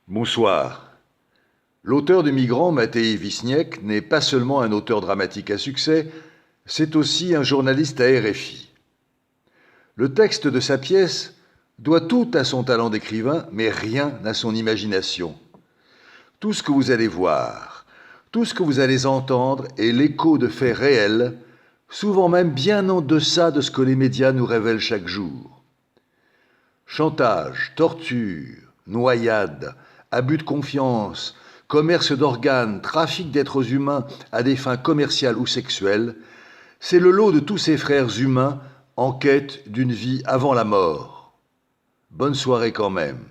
Bonsoir. L'auteur de Migrants, Matei Wisniewski, n'est pas seulement un auteur dramatique à succès, c'est aussi un journaliste à RFI. Le texte de sa pièce doit tout à son talent d'écrivain, mais rien à son imagination. Tout ce que vous allez voir, tout ce que vous allez entendre est l'écho de faits réels, souvent même bien en deçà de ce que les médias nous révèlent chaque jour. Chantage, torture, noyade, abus de confiance, commerce d'organes, trafic d'êtres humains à des fins commerciales ou sexuelles, c'est le lot de tous ces frères humains en quête d'une vie avant la mort. Bonne soirée quand même.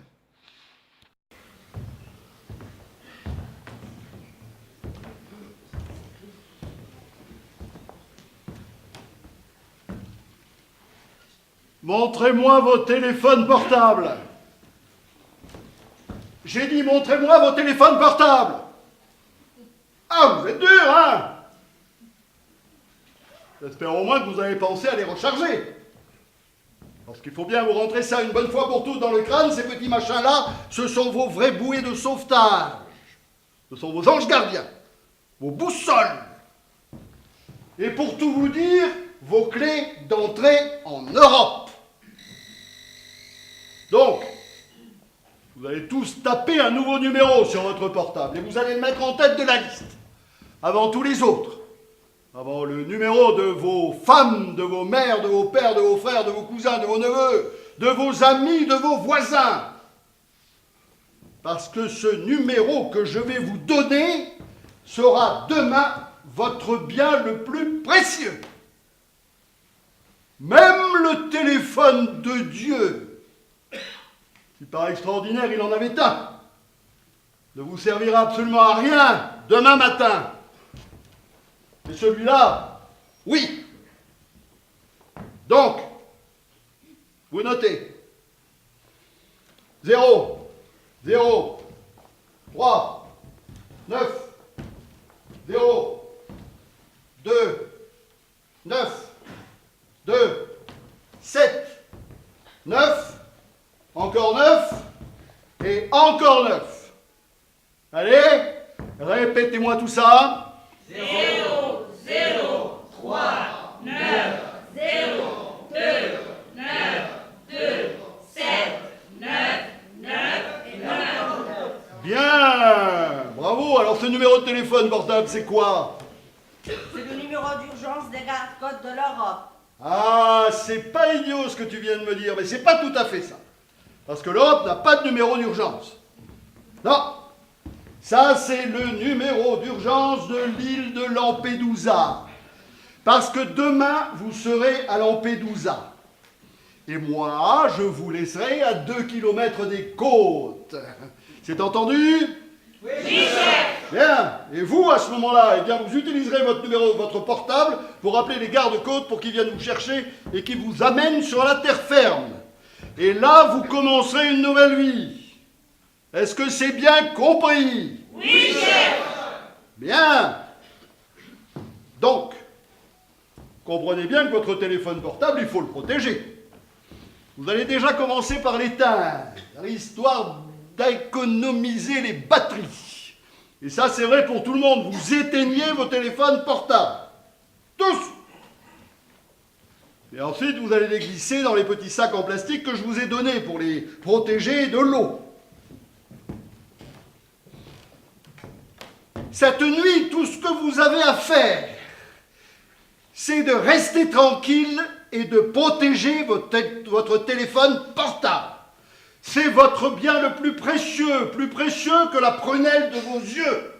Montrez-moi vos téléphones portables. J'ai dit montrez-moi vos téléphones portables. Ah, vous êtes dur, hein? J'espère au moins que vous avez pensé à les recharger. Parce qu'il faut bien vous rentrer ça une bonne fois pour toutes dans le crâne, ces petits machins-là, ce sont vos vrais bouées de sauvetage. Ce sont vos anges gardiens, vos boussoles. Et pour tout vous dire, vos clés d'entrée en Europe. Donc, vous allez tous taper un nouveau numéro sur votre portable et vous allez le mettre en tête de la liste, avant tous les autres. Avant le numéro de vos femmes, de vos mères, de vos pères, de vos frères, de vos cousins, de vos neveux, de vos amis, de vos voisins. Parce que ce numéro que je vais vous donner sera demain votre bien le plus précieux. Même le téléphone de Dieu, qui par extraordinaire il en avait un, ne vous servira absolument à rien demain matin. Et celui-là, oui. Donc, vous notez. 0, 0, 3, 9, 0, 2, 9, 2, 7, 9, encore 9, et encore 9. Allez, répétez-moi tout ça. 0, 0, 3, 9, 0, 2, 9, 2, 7, 9, 9 et 9. Bien, bravo. Alors ce numéro de téléphone portable, c'est quoi? C'est le numéro d'urgence des gardes-côtes de l'Europe. Ah, c'est pas idiot ce que tu viens de me dire, mais c'est pas tout à fait ça. Parce que l'Europe n'a pas de numéro d'urgence. Non. Ça, c'est le numéro d'urgence de l'île de Lampedusa. Parce que demain, vous serez à Lampedusa. Et moi, je vous laisserai à 2 km des côtes. C'est entendu? Oui, chef. Bien. Et vous, à ce moment-là, eh bien, vous utiliserez votre numéro, votre portable, pour appeler les gardes-côtes pour qu'ils viennent vous chercher et qu'ils vous amènent sur la terre ferme. Et là, vous commencerez une nouvelle vie. Est-ce que c'est bien compris? Oui, chef. Bien. Donc, comprenez bien que votre téléphone portable, il faut le protéger. Vous allez déjà commencer par l'éteindre, histoire d'économiser les batteries. Et ça, c'est vrai pour tout le monde. Vous éteignez vos téléphones portables. Tous. Et ensuite, vous allez les glisser dans les petits sacs en plastique que je vous ai donnés pour les protéger de l'eau. Cette nuit, tout ce que vous avez à faire, c'est de rester tranquille et de protéger votre téléphone portable. C'est votre bien le plus précieux que la prunelle de vos yeux.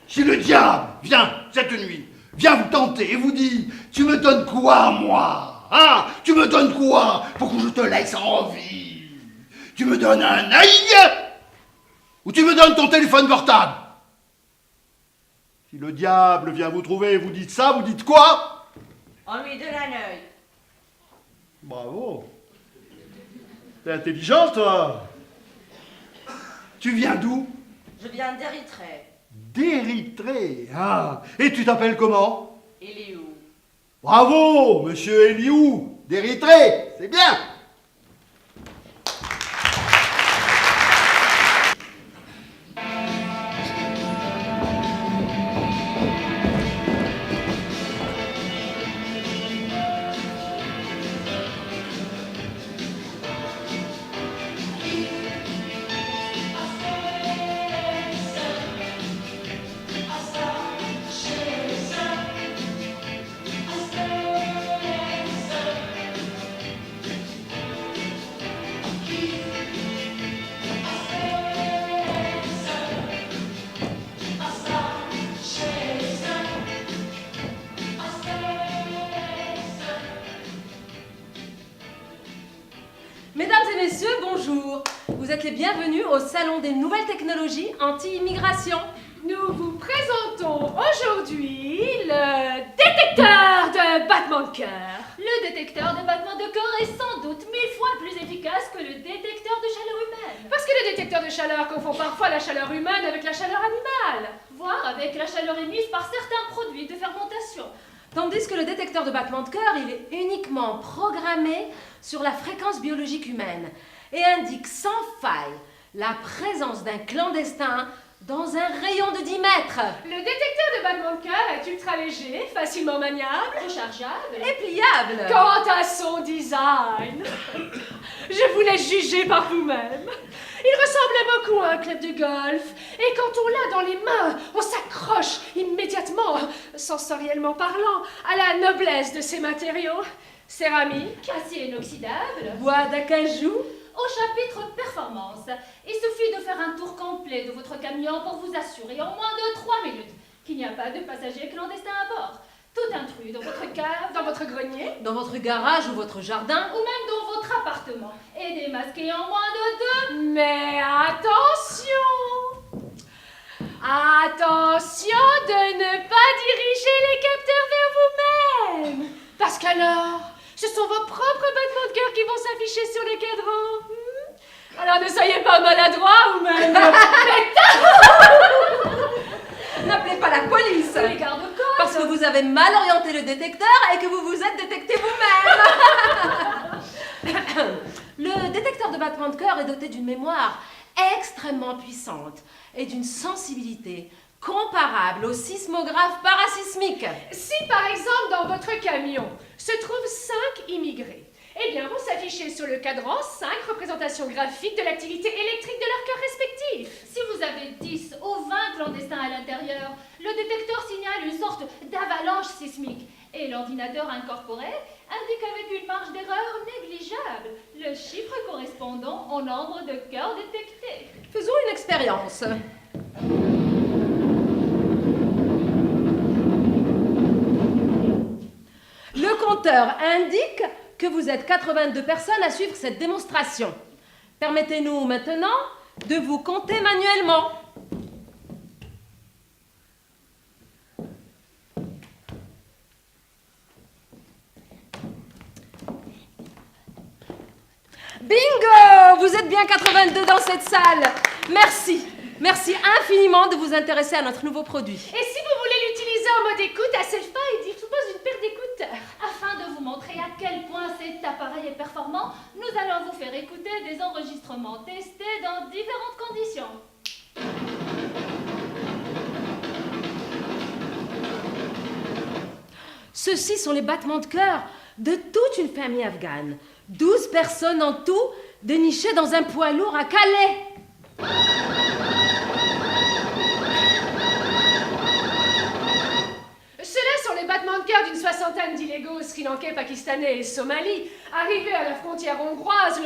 Si le diable vient cette nuit, vient vous tenter et vous dit « Tu me donnes quoi, moi? Hein? Tu me donnes quoi pour que je te laisse en vie? Tu me donnes un œil ou tu me donnes ton téléphone portable ?» Si le diable vient vous trouver et vous dites ça, vous dites quoi? On lui donne un œil. Bravo. T'es intelligent, toi. Tu viens d'où? Je viens d'Érythrée. D'Érythrée. Ah. Et tu t'appelles comment? Eliou. Bravo, monsieur Eliou, d'Érythrée. C'est bien. Mesdames et messieurs, bonjour. Vous êtes les bienvenus au Salon des nouvelles technologies anti-immigration. Nous vous présentons aujourd'hui le détecteur de battement de cœur. Le détecteur de battement de cœur est sans doute 1000 fois plus efficace que le détecteur de chaleur humaine. Parce que le détecteur de chaleur confond parfois la chaleur humaine avec la chaleur animale. Voire avec la chaleur émise par certains produits de fermentation. Tandis que le détecteur de battement de cœur, il est uniquement programmé sur la fréquence biologique humaine et indique sans faille la présence d'un clandestin dans un rayon de 10 mètres. Le détecteur de battement de cœur est ultra léger, facilement maniable, Rechargeable. Et pliable. Quant à son design, je vous laisse juger par vous-même. Il ressemble beaucoup à un club de golf. Et quand on l'a dans les mains, on s'accroche immédiatement, sensoriellement parlant, à la noblesse de ses matériaux. Céramique, Acier inoxydable. Bois d'acajou. Au chapitre performance, il suffit de faire un tour complet de votre camion pour vous assurer en moins de 3 minutes qu'il n'y a pas de passagers clandestins à bord. Tout intrus dans votre cave, dans votre grenier, Dans votre garage ou votre jardin. ou même dans votre appartement est démasqué en moins de 2. mais attention! Attention de ne pas diriger les capteurs vers vous-même! Parce qu'alors, ce sont vos propres battements de cœur qui vont s'afficher sur le cadran. Alors ne soyez pas maladroit ou même... N'appelez pas la police. Les gardes-côtes. Parce que vous avez mal orienté le détecteur et que vous vous êtes détecté vous-même. Le détecteur de battement de cœur est doté d'une mémoire extrêmement puissante et d'une sensibilité comparable au sismographe parasismique. Si par exemple dans votre camion se trouvent 5 immigrés, eh bien vont s'afficher sur le cadran 5 représentations graphiques de l'activité électrique de leurs cœurs respectifs. Si vous avez 10 ou 20 clandestins à l'intérieur, le détecteur signale une sorte d'avalanche sismique et l'ordinateur incorporé indique avec une marge d'erreur négligeable le chiffre correspondant au nombre de cœurs détectés. Faisons une expérience. Le compteur indique que vous êtes 82 personnes à suivre cette démonstration. Permettez-nous maintenant de vous compter manuellement. Bingo! Vous êtes bien 82 dans cette salle. Merci. Merci infiniment de vous intéresser à notre nouveau produit. Et si vous voulez l'utiliser en mode écoute, à cette fin, il dispose d'une paire d'écouteurs. Afin de vous montrer à quel point cet appareil est performant, nous allons vous faire écouter des enregistrements testés dans différentes conditions. Ceux-ci sont les battements de cœur de toute une famille afghane. 12 personnes en tout, dénichées dans un poids lourd à Calais. Ceux-là sont les battements de cœur d'une soixantaine d'illégaux sri-lankais, pakistanais et somalis, arrivés à la frontière hongroise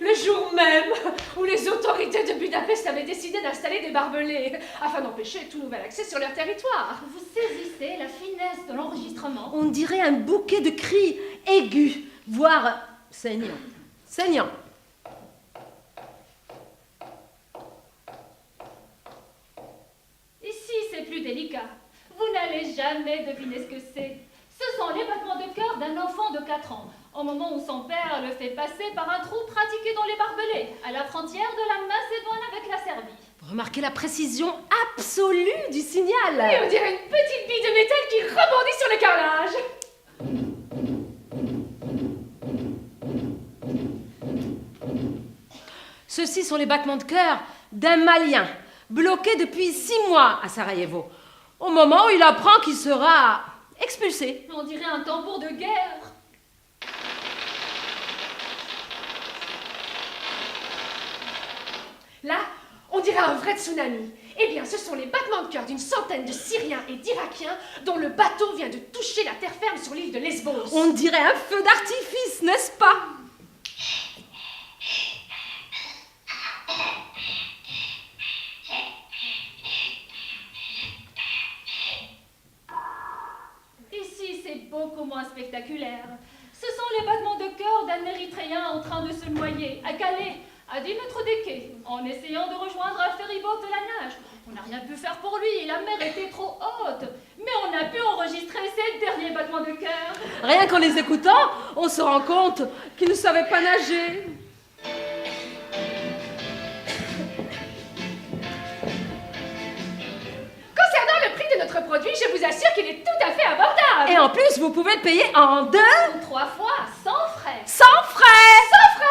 le jour même où les autorités de Budapest avaient décidé d'installer des barbelés afin d'empêcher tout nouvel accès sur leur territoire. Vous saisissez la finesse de l'enregistrement. On dirait un bouquet de cris aigus, voire saignants. Saignants. Ici, c'est plus délicat. Vous n'allez jamais deviner ce que c'est. Ce sont les battements de cœur d'un enfant de 4 ans, au moment où son père le fait passer par un trou pratiqué dans les barbelés, à la frontière de la Macédoine avec la Serbie. Vous remarquez la précision absolue du signal. Et on dirait une petite bille de métal qui rebondit sur le carrelage. Ceux-ci sont les battements de cœur d'un Malien, bloqué depuis 6 mois à Sarajevo, au moment où il apprend qu'il sera expulsé. On dirait un tambour de guerre. Là, on dirait un vrai tsunami. Eh bien, ce sont les battements de cœur d'une centaine de Syriens et d'Irakiens dont le bateau vient de toucher la terre ferme sur l'île de Lesbos. On dirait un feu d'artifice, n'est-ce pas? Ici, c'est beaucoup moins spectaculaire. Ce sont les battements de cœur corps d'un Érythréen en train de se noyer à Calais, à 10 mètres des quais, en essayant de rejoindre un ferryboat de la nage. On n'a rien pu faire pour lui, la mer était trop haute. Mais on a pu enregistrer ses derniers battements de cœur. Rien qu'en les écoutant, on se rend compte qu'ils ne savaient pas nager. Concernant le prix de notre produit, je vous assure qu'il est tout à fait abordable. Et en plus, vous pouvez le payer en 2, Ou 3 fois, sans frais. sans frais. Sans frais!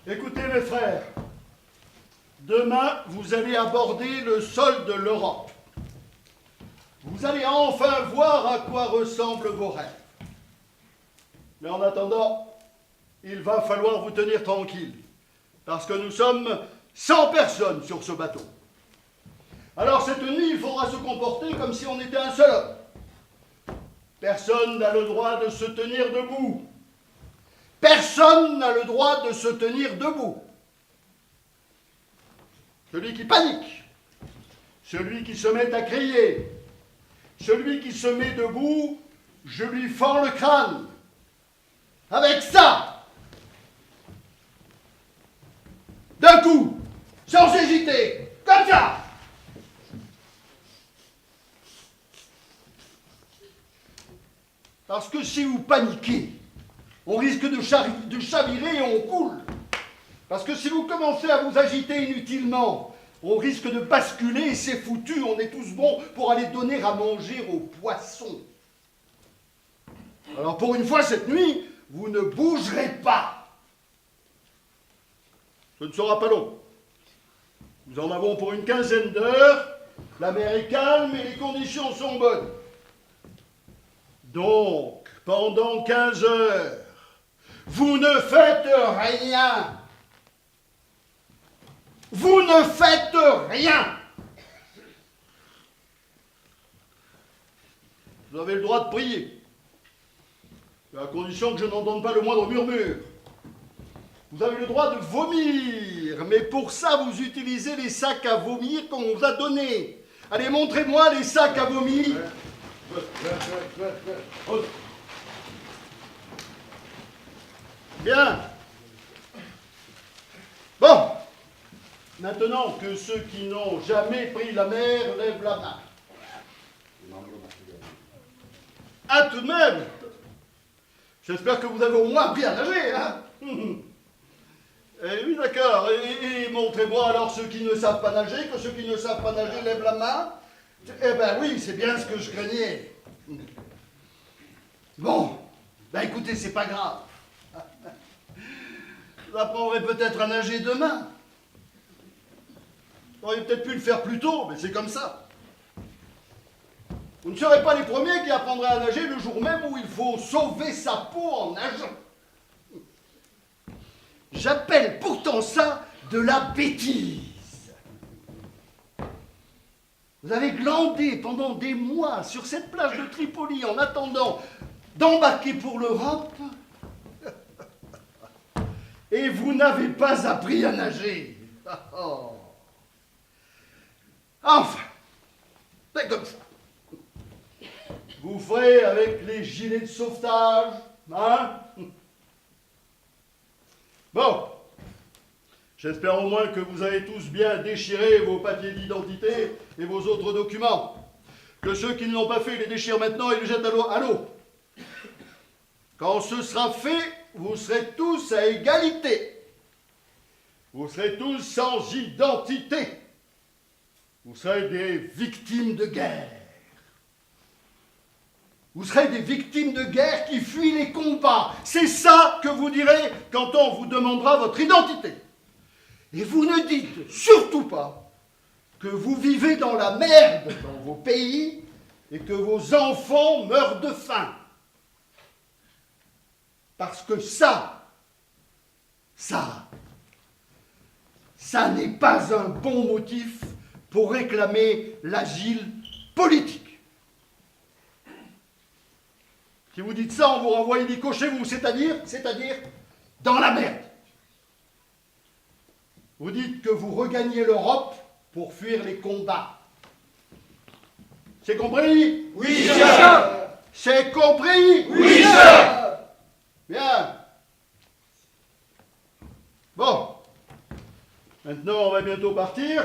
Écoutez mes frères, demain vous allez aborder le sol de l'Europe. Vous allez enfin voir à quoi ressemblent vos rêves. Mais en attendant, il va falloir vous tenir tranquille, parce que nous sommes 100 personnes sur ce bateau. Alors cette nuit, il faudra se comporter comme si on était un seul homme. Personne n'a le droit de se tenir debout. Personne n'a le droit de se tenir debout. Celui qui panique, celui qui se met à crier, celui qui se met debout, je lui fends le crâne. Avec ça, d'un coup, sans hésiter, comme ça. Parce que si vous paniquez, on risque de chavirer et on coule. Parce que si vous commencez à vous agiter inutilement, on risque de basculer et c'est foutu, on est tous bons pour aller donner à manger aux poissons. Alors pour une fois cette nuit, vous ne bougerez pas. Ce ne sera pas long. Nous en avons pour une quinzaine d'heures. La mer est calme et les conditions sont bonnes. Donc, pendant 15 heures, vous ne faites rien. Vous ne faites rien. Vous avez le droit de prier. À condition que je n'entende pas le moindre murmure. Vous avez le droit de vomir, mais pour ça, vous utilisez les sacs à vomir qu'on vous a donnés. Allez, montrez-moi les sacs à vomir. Bien. Bon. Maintenant que ceux qui n'ont jamais pris la mer lèvent la main. Ah, tout de même. J'espère que vous avez au moins appris à nager, hein. Eh oui, d'accord. Et montrez-moi alors ceux qui ne savent pas nager, que ceux qui ne savent pas nager lèvent la main. Eh ben oui, c'est bien ce que je craignais. Bon, ben écoutez, c'est pas grave. J'apprendrai peut-être à nager demain. J'aurais peut-être pu le faire plus tôt, mais c'est comme ça. Vous ne serez pas les premiers qui apprendraient à nager le jour même où il faut sauver sa peau en nageant. J'appelle pourtant ça de la bêtise. Vous avez glandé pendant des mois sur cette plage de Tripoli en attendant d'embarquer pour l'Europe et vous n'avez pas appris à nager. Oh. Enfin, c'est comme ça. Vous ferez avec les gilets de sauvetage, hein? Bon, j'espère au moins que vous avez tous bien déchiré vos papiers d'identité et vos autres documents. Que ceux qui ne l'ont pas fait les déchirent maintenant et les jettent à l'eau. Quand ce sera fait, vous serez tous à égalité. Vous serez tous sans identité. Vous serez des victimes de guerre. Vous serez des victimes de guerre qui fuient les combats. C'est ça que vous direz quand on vous demandera votre identité. Et vous ne dites surtout pas que vous vivez dans la merde dans vos pays et que vos enfants meurent de faim. Parce que ça n'est pas un bon motif pour réclamer l'asile politique. Si vous dites ça, on vous renvoie illico chez vous, c'est-à-dire dans la merde. Vous dites que vous regagnez l'Europe pour fuir les combats. C'est compris? Oui, chef. C'est compris? Oui, chef. Bien. Bon. Maintenant, on va bientôt partir.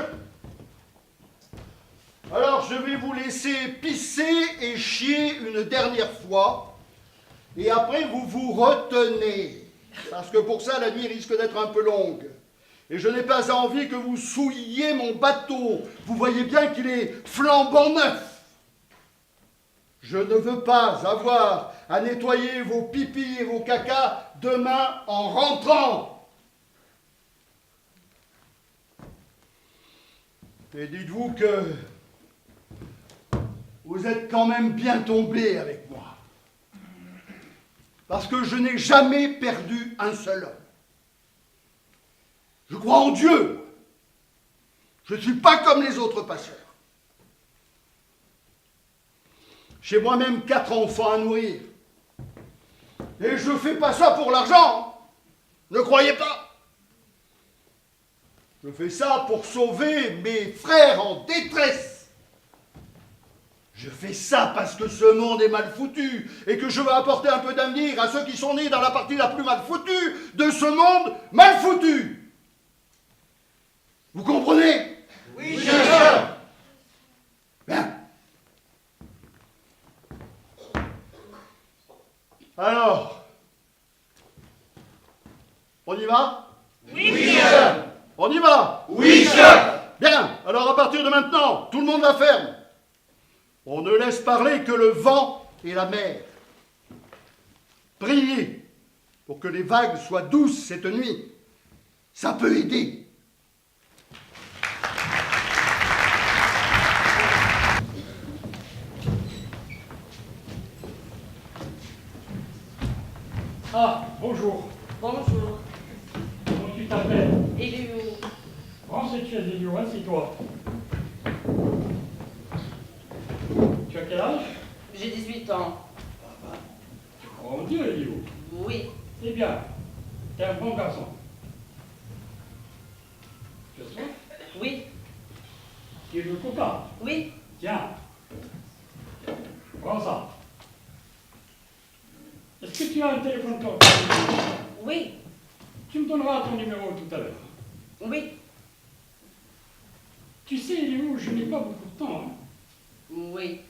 Alors, je vais vous laisser pisser et chier une dernière fois. Et après, vous vous retenez. Parce que pour ça, la nuit risque d'être un peu longue. Et je n'ai pas envie que vous souilliez mon bateau. Vous voyez bien qu'il est flambant neuf. Je ne veux pas avoir à nettoyer vos pipis et vos cacas demain en rentrant. Et dites-vous que vous êtes quand même bien tombé avec moi. Parce que je n'ai jamais perdu un seul homme. Je crois en Dieu. Je ne suis pas comme les autres passeurs. J'ai moi-même 4 enfants à nourrir. Et je ne fais pas ça pour l'argent. Ne croyez pas. Je fais ça pour sauver mes frères en détresse. Je fais ça parce que ce monde est mal foutu et que je veux apporter un peu d'avenir à ceux qui sont nés dans la partie la plus mal foutue de ce monde mal foutu. Vous comprenez? Oui, chef. Bien. Alors, on y va? Oui, chef. On y va? Oui, chef. Bien, alors à partir de maintenant, tout le monde la ferme. On ne laisse parler que le vent et la mer. Priez pour que les vagues soient douces cette nuit. Ça peut aider. Ah, bonjour. Bonjour. Comment tu t'appelles? Elio. Prends cette chaise, Elio, assieds-toi. Tu as quel âge? J'ai 18 ans. Tu crois en Dieu, Elio? bien. T'es un bon garçon. Tu as soif? Oui, Tu veux le coca? oui, Tiens. Prends ça. Est-ce que tu as un téléphone portable? oui, Tu me donneras ton numéro tout à l'heure. oui, Tu sais, Léo, je n'ai pas beaucoup de temps. Hein. oui,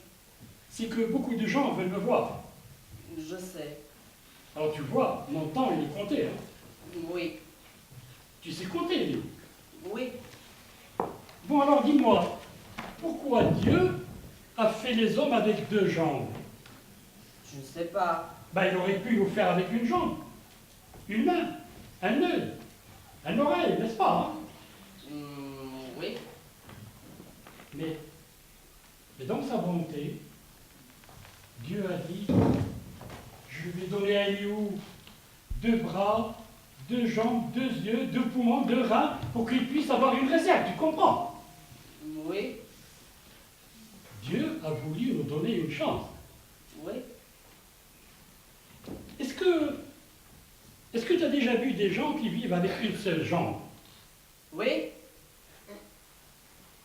C'est que beaucoup de gens veulent me voir. je sais. Alors tu vois, mon temps, il est compté. Hein. Oui, Tu sais compter, Léo. oui. Bon, alors dis-moi, pourquoi Dieu a fait les hommes avec 2 jambes? Je ne sais pas. Ben, il aurait pu nous faire avec une jambe, une main, un œil, un oreille, n'est-ce pas? Hein? Oui, Mais dans sa volonté, Dieu a dit, je vais donner à Léo 2 bras, 2 jambes, 2 yeux, 2 poumons, 2 reins, pour qu'il puisse avoir une réserve, tu comprends? oui, Dieu a voulu nous donner une chance. oui. Est-ce que tu as déjà vu des gens qui vivent avec une seule jambe? Oui,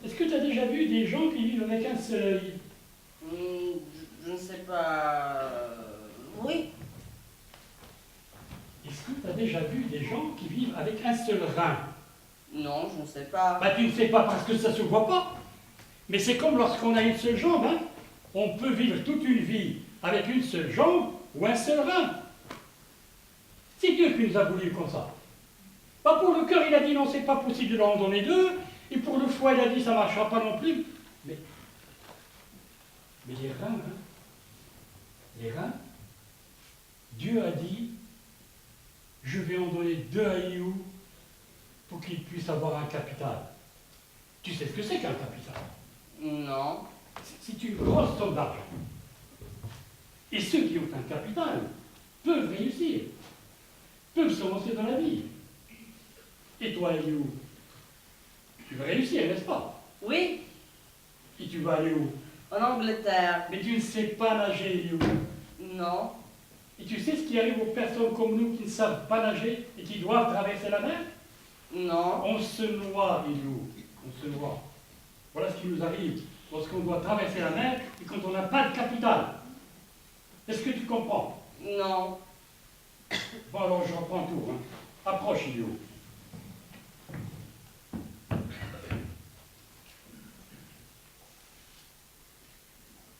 Est-ce que tu as déjà vu des gens qui vivent avec un seul œil? je ne sais pas. Oui, Est-ce que tu as déjà vu des gens qui vivent avec un seul rein? non, je ne sais pas. Bah, tu ne sais pas parce que ça ne se voit pas. Mais c'est comme lorsqu'on a une seule jambe, hein. On peut vivre toute une vie avec une seule jambe ou un seul rein. C'est Dieu qui nous a voulu comme ça. Pas pour le cœur, il a dit non, c'est pas possible de leur en donner 2. Et pour le foie, il a dit ça ne marchera pas non plus. Mais les reins, hein. Les reins, Dieu a dit, je vais en donner 2 à Léo pour qu'il puisse avoir un capital. Tu sais ce que c'est qu'un capital? Non, C'est une grosse somme d'argent. Et ceux qui ont un capital peuvent réussir, peuvent se lancer dans la vie. Et toi, Léo, tu veux réussir, n'est-ce pas? oui, Et tu vas aller où? en Angleterre. Mais tu ne sais pas nager, Léo. Non, Et tu sais ce qui arrive aux personnes comme nous qui ne savent pas nager et qui doivent traverser la mer? non, On se noie, Léo. On se noie. Voilà ce qui nous arrive lorsqu'on doit traverser la mer et quand on n'a pas de capital. Est-ce que tu comprends? non. Bon, alors je reprends tout. Hein. Approche, Léo.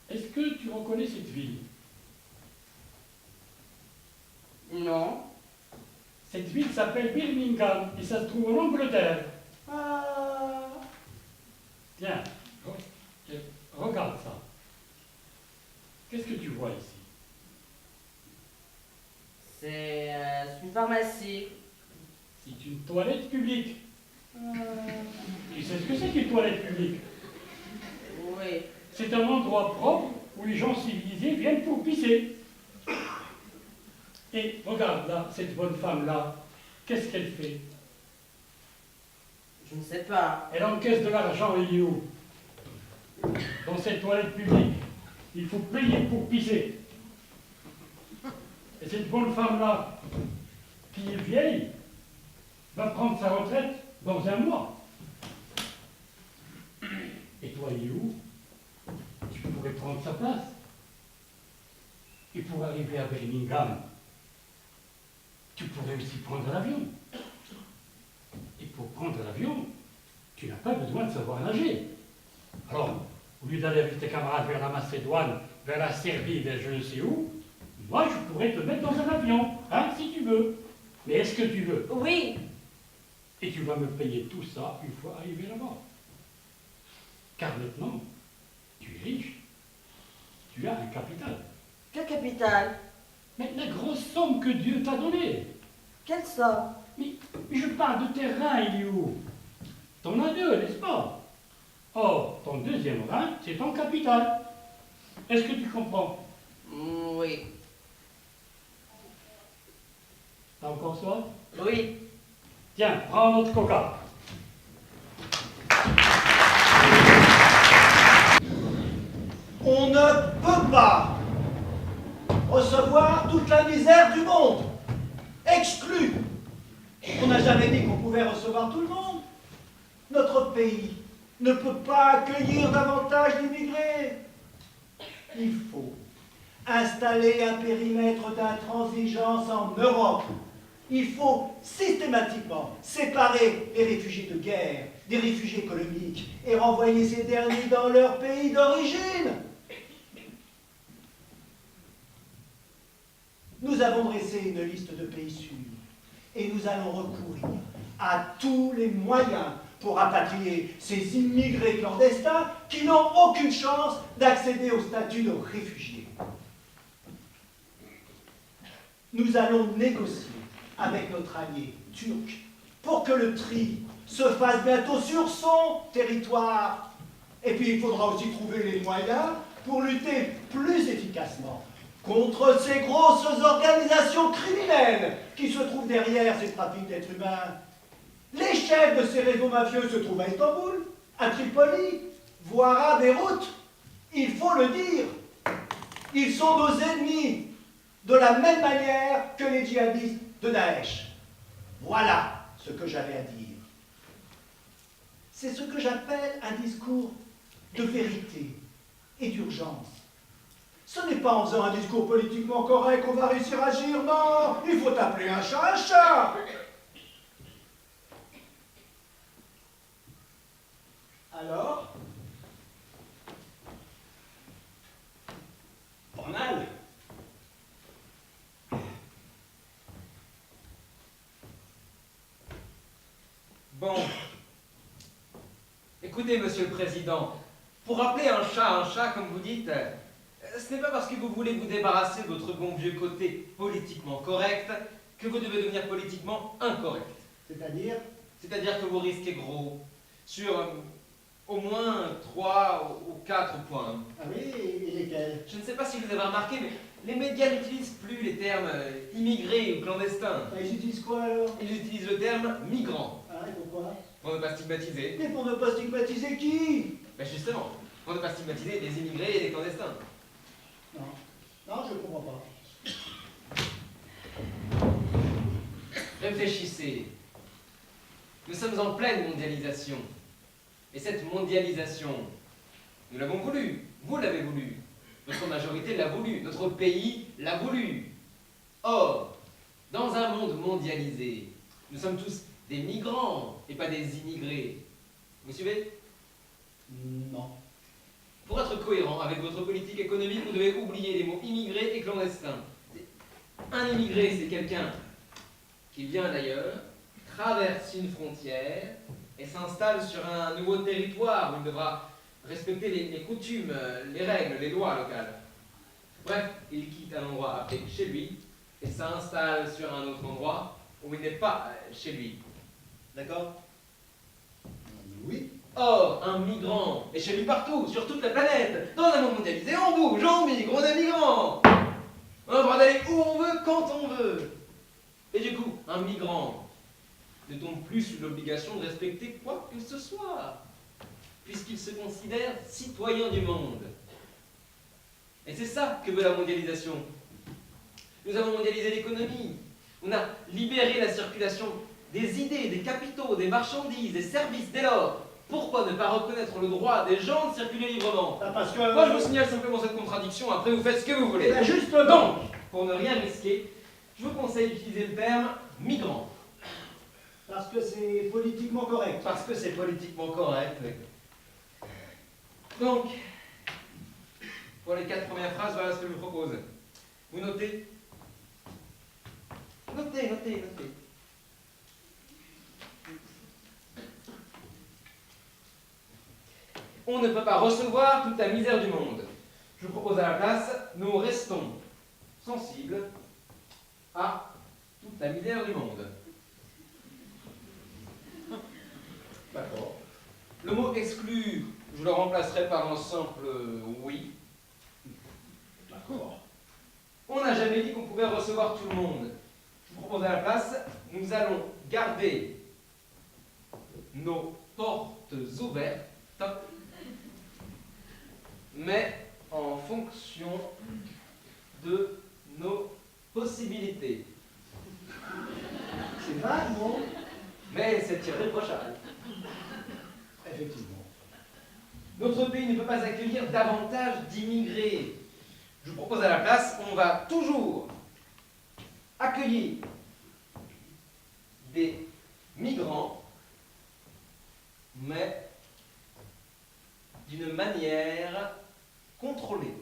Est-ce que tu reconnais cette ville? Non. Cette ville s'appelle Birmingham et ça se trouve en Angleterre. Tiens, regarde ça. Qu'est-ce que tu vois ici? C'est une pharmacie. C'est une toilette publique. Tu sais ce que c'est qu'une toilette publique? Oui, C'est un endroit propre où les gens civilisés viennent pour pisser. Et regarde là, cette bonne femme-là, qu'est-ce qu'elle fait? je ne sais pas. Elle encaisse de l'argent, il est où? Dans cette toilette publique, il faut payer pour pisser. Et cette bonne femme-là, qui est vieille, va prendre sa retraite dans 1 mois. Et toi, il est où? Tu pourrais prendre sa place. Et pour arriver à Birmingham, tu pourrais aussi prendre l'avion. Et pour prendre l'avion, tu n'as pas besoin de savoir nager. Alors, au lieu d'aller avec tes camarades vers la Macédoine, vers la Serbie, vers je ne sais où, moi je pourrais te mettre dans un avion, hein, si tu veux. Mais est-ce que tu veux? Oui, Et tu vas me payer tout ça une fois arrivé là-bas. Car maintenant, tu es riche. Tu as un capital. quelle capitale? Mais la grosse somme que Dieu t'a donnée. Quelle somme? Mais je parle de tes reins, il est où? T'en as 2, n'est-ce pas? Or, ton 2e rein, c'est ton capital. Est-ce que tu comprends? Oui, T'as encore soif? oui. Tiens, prends notre coca. On ne peut pas recevoir toute la misère du monde. exclus. On n'a jamais dit qu'on pouvait recevoir tout le monde. Notre pays ne peut pas accueillir davantage d'immigrés. Il faut installer un périmètre d'intransigeance en Europe. Il faut systématiquement séparer les réfugiés de guerre des réfugiés économiques et renvoyer ces derniers dans leur pays d'origine. Nous avons dressé une liste de pays sûrs et nous allons recourir à tous les moyens pour rapatrier ces immigrés clandestins qui n'ont aucune chance d'accéder au statut de réfugiés. Nous allons négocier avec notre allié turc pour que le tri se fasse bientôt sur son territoire. Et puis il faudra aussi trouver les moyens pour lutter plus efficacement contre ces grosses organisations criminelles qui se trouvent derrière ces trafics d'êtres humains. Les chefs de ces réseaux mafieux se trouvent à Istanbul, à Tripoli, voire à Beyrouth. Il faut le dire. Ils sont nos ennemis, de la même manière que les djihadistes de Daesh. Voilà ce que j'avais à dire. C'est ce que j'appelle un discours de vérité et d'urgence. Ce n'est pas en faisant un discours politiquement correct qu'on va réussir à agir, non. Il faut appeler un chat un chat. Alors, Pas mal. Bon. Écoutez, Monsieur le Président, pour appeler un chat, comme vous dites, ce n'est pas parce que vous voulez vous débarrasser de votre bon vieux côté politiquement correct que vous devez devenir politiquement incorrect. c'est-à-dire, C'est-à-dire que vous risquez gros sur au moins 3 ou 4 points. ah oui, et lesquels? Je ne sais pas si vous avez remarqué, mais les médias n'utilisent plus les termes immigrés ou clandestins. Ah, ils utilisent quoi alors? Ils utilisent le terme migrant, Ah, et pourquoi? pour ne pas stigmatiser. Et pour ne pas stigmatiser qui? Ben justement, pour ne pas stigmatiser les immigrés et les clandestins. Non, non, je ne comprends pas. Réfléchissez. Nous sommes en pleine mondialisation. Et cette mondialisation, nous l'avons voulu. Vous l'avez voulu. Notre majorité l'a voulu. Notre pays l'a voulu. Or, dans un monde mondialisé, nous sommes tous des migrants et pas des immigrés. Vous suivez? Non. Pour être cohérent avec votre politique économique, vous devez oublier les mots immigrés et clandestins. Un immigré, c'est quelqu'un qui vient d'ailleurs, traverse une frontière et s'installe sur un nouveau territoire où il devra respecter les coutumes, les règles, les lois locales. Bref, il quitte un endroit appelé chez lui et s'installe sur un autre endroit où il n'est pas chez lui. D'accord? Oui. Or, un migrant est chez lui partout, sur toute la planète. Dans un monde mondialisé, on bouge, on migre, on est migrant. On a le droit d'aller où on veut, quand on veut. Et du coup, un migrant ne tombe plus sous l'obligation de respecter quoi que ce soit, puisqu'il se considère citoyen du monde. Et c'est ça que veut la mondialisation. Nous avons mondialisé l'économie. On a libéré la circulation des idées, des capitaux, des marchandises, des services. Dès lors, pourquoi ne pas reconnaître le droit des gens de circuler librement? Ah, parce que... Moi, je vous signale simplement cette contradiction, après vous faites ce que vous voulez. Eh bien, justement. Donc, pour ne rien risquer, je vous conseille d'utiliser le terme migrant. Parce que c'est politiquement correct. Parce que c'est politiquement correct. Donc, pour les 4 premières phrases, voilà ce que je vous propose. Vous notez? Notez. On ne peut pas recevoir toute la misère du monde. Je vous propose à la place, nous restons sensibles à toute la misère du monde. D'accord. Le mot exclure, je le remplacerai par un simple oui. D'accord. On n'a jamais dit qu'on pouvait recevoir tout le monde. Je vous propose à la place, nous allons garder nos portes ouvertes, mais en fonction de nos possibilités. vague, non? Mais c'est irréprochable. Effectivement. Notre pays ne peut pas accueillir davantage d'immigrés. Je vous propose à la place, on va toujours accueillir des migrants, mais d'une manière contrôlée.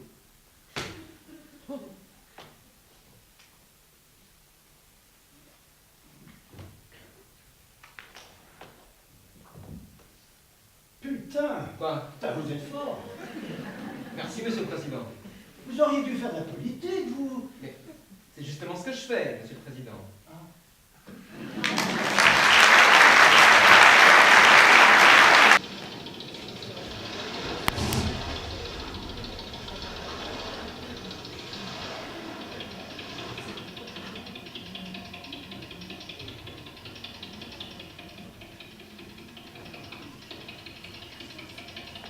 Putain! Quoi? Putain, vous êtes fort! Merci, Monsieur le Président. Vous auriez dû faire de la politique, vous! Mais c'est justement ce que je fais, Monsieur le Président.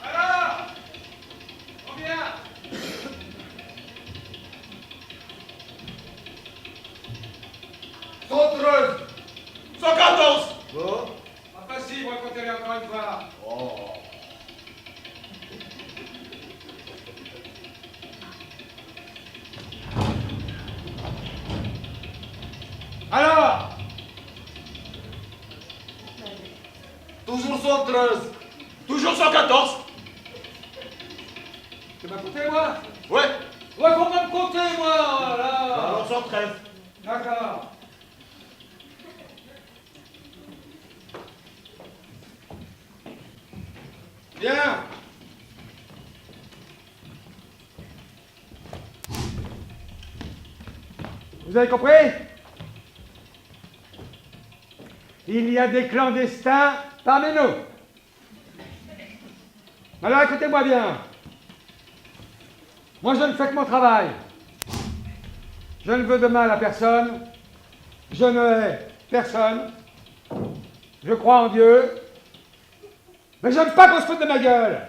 Alors, combien? 113. 114. Bon. Pas facile, moi, compter encore une fois. Oh. Alors, toujours 113. Toujours 114. Tu m'as compté, moi? Ouais. Ouais, faut pas me compter, moi, là. Alors 113. D'accord. Bien. Vous avez compris? Il y a des clandestins parmi nous. Alors écoutez-moi bien. Moi je ne fais que mon travail. Je ne veux de mal à personne. Je ne hais personne. Je crois en Dieu. Mais j'aime pas qu'on se foute de ma gueule.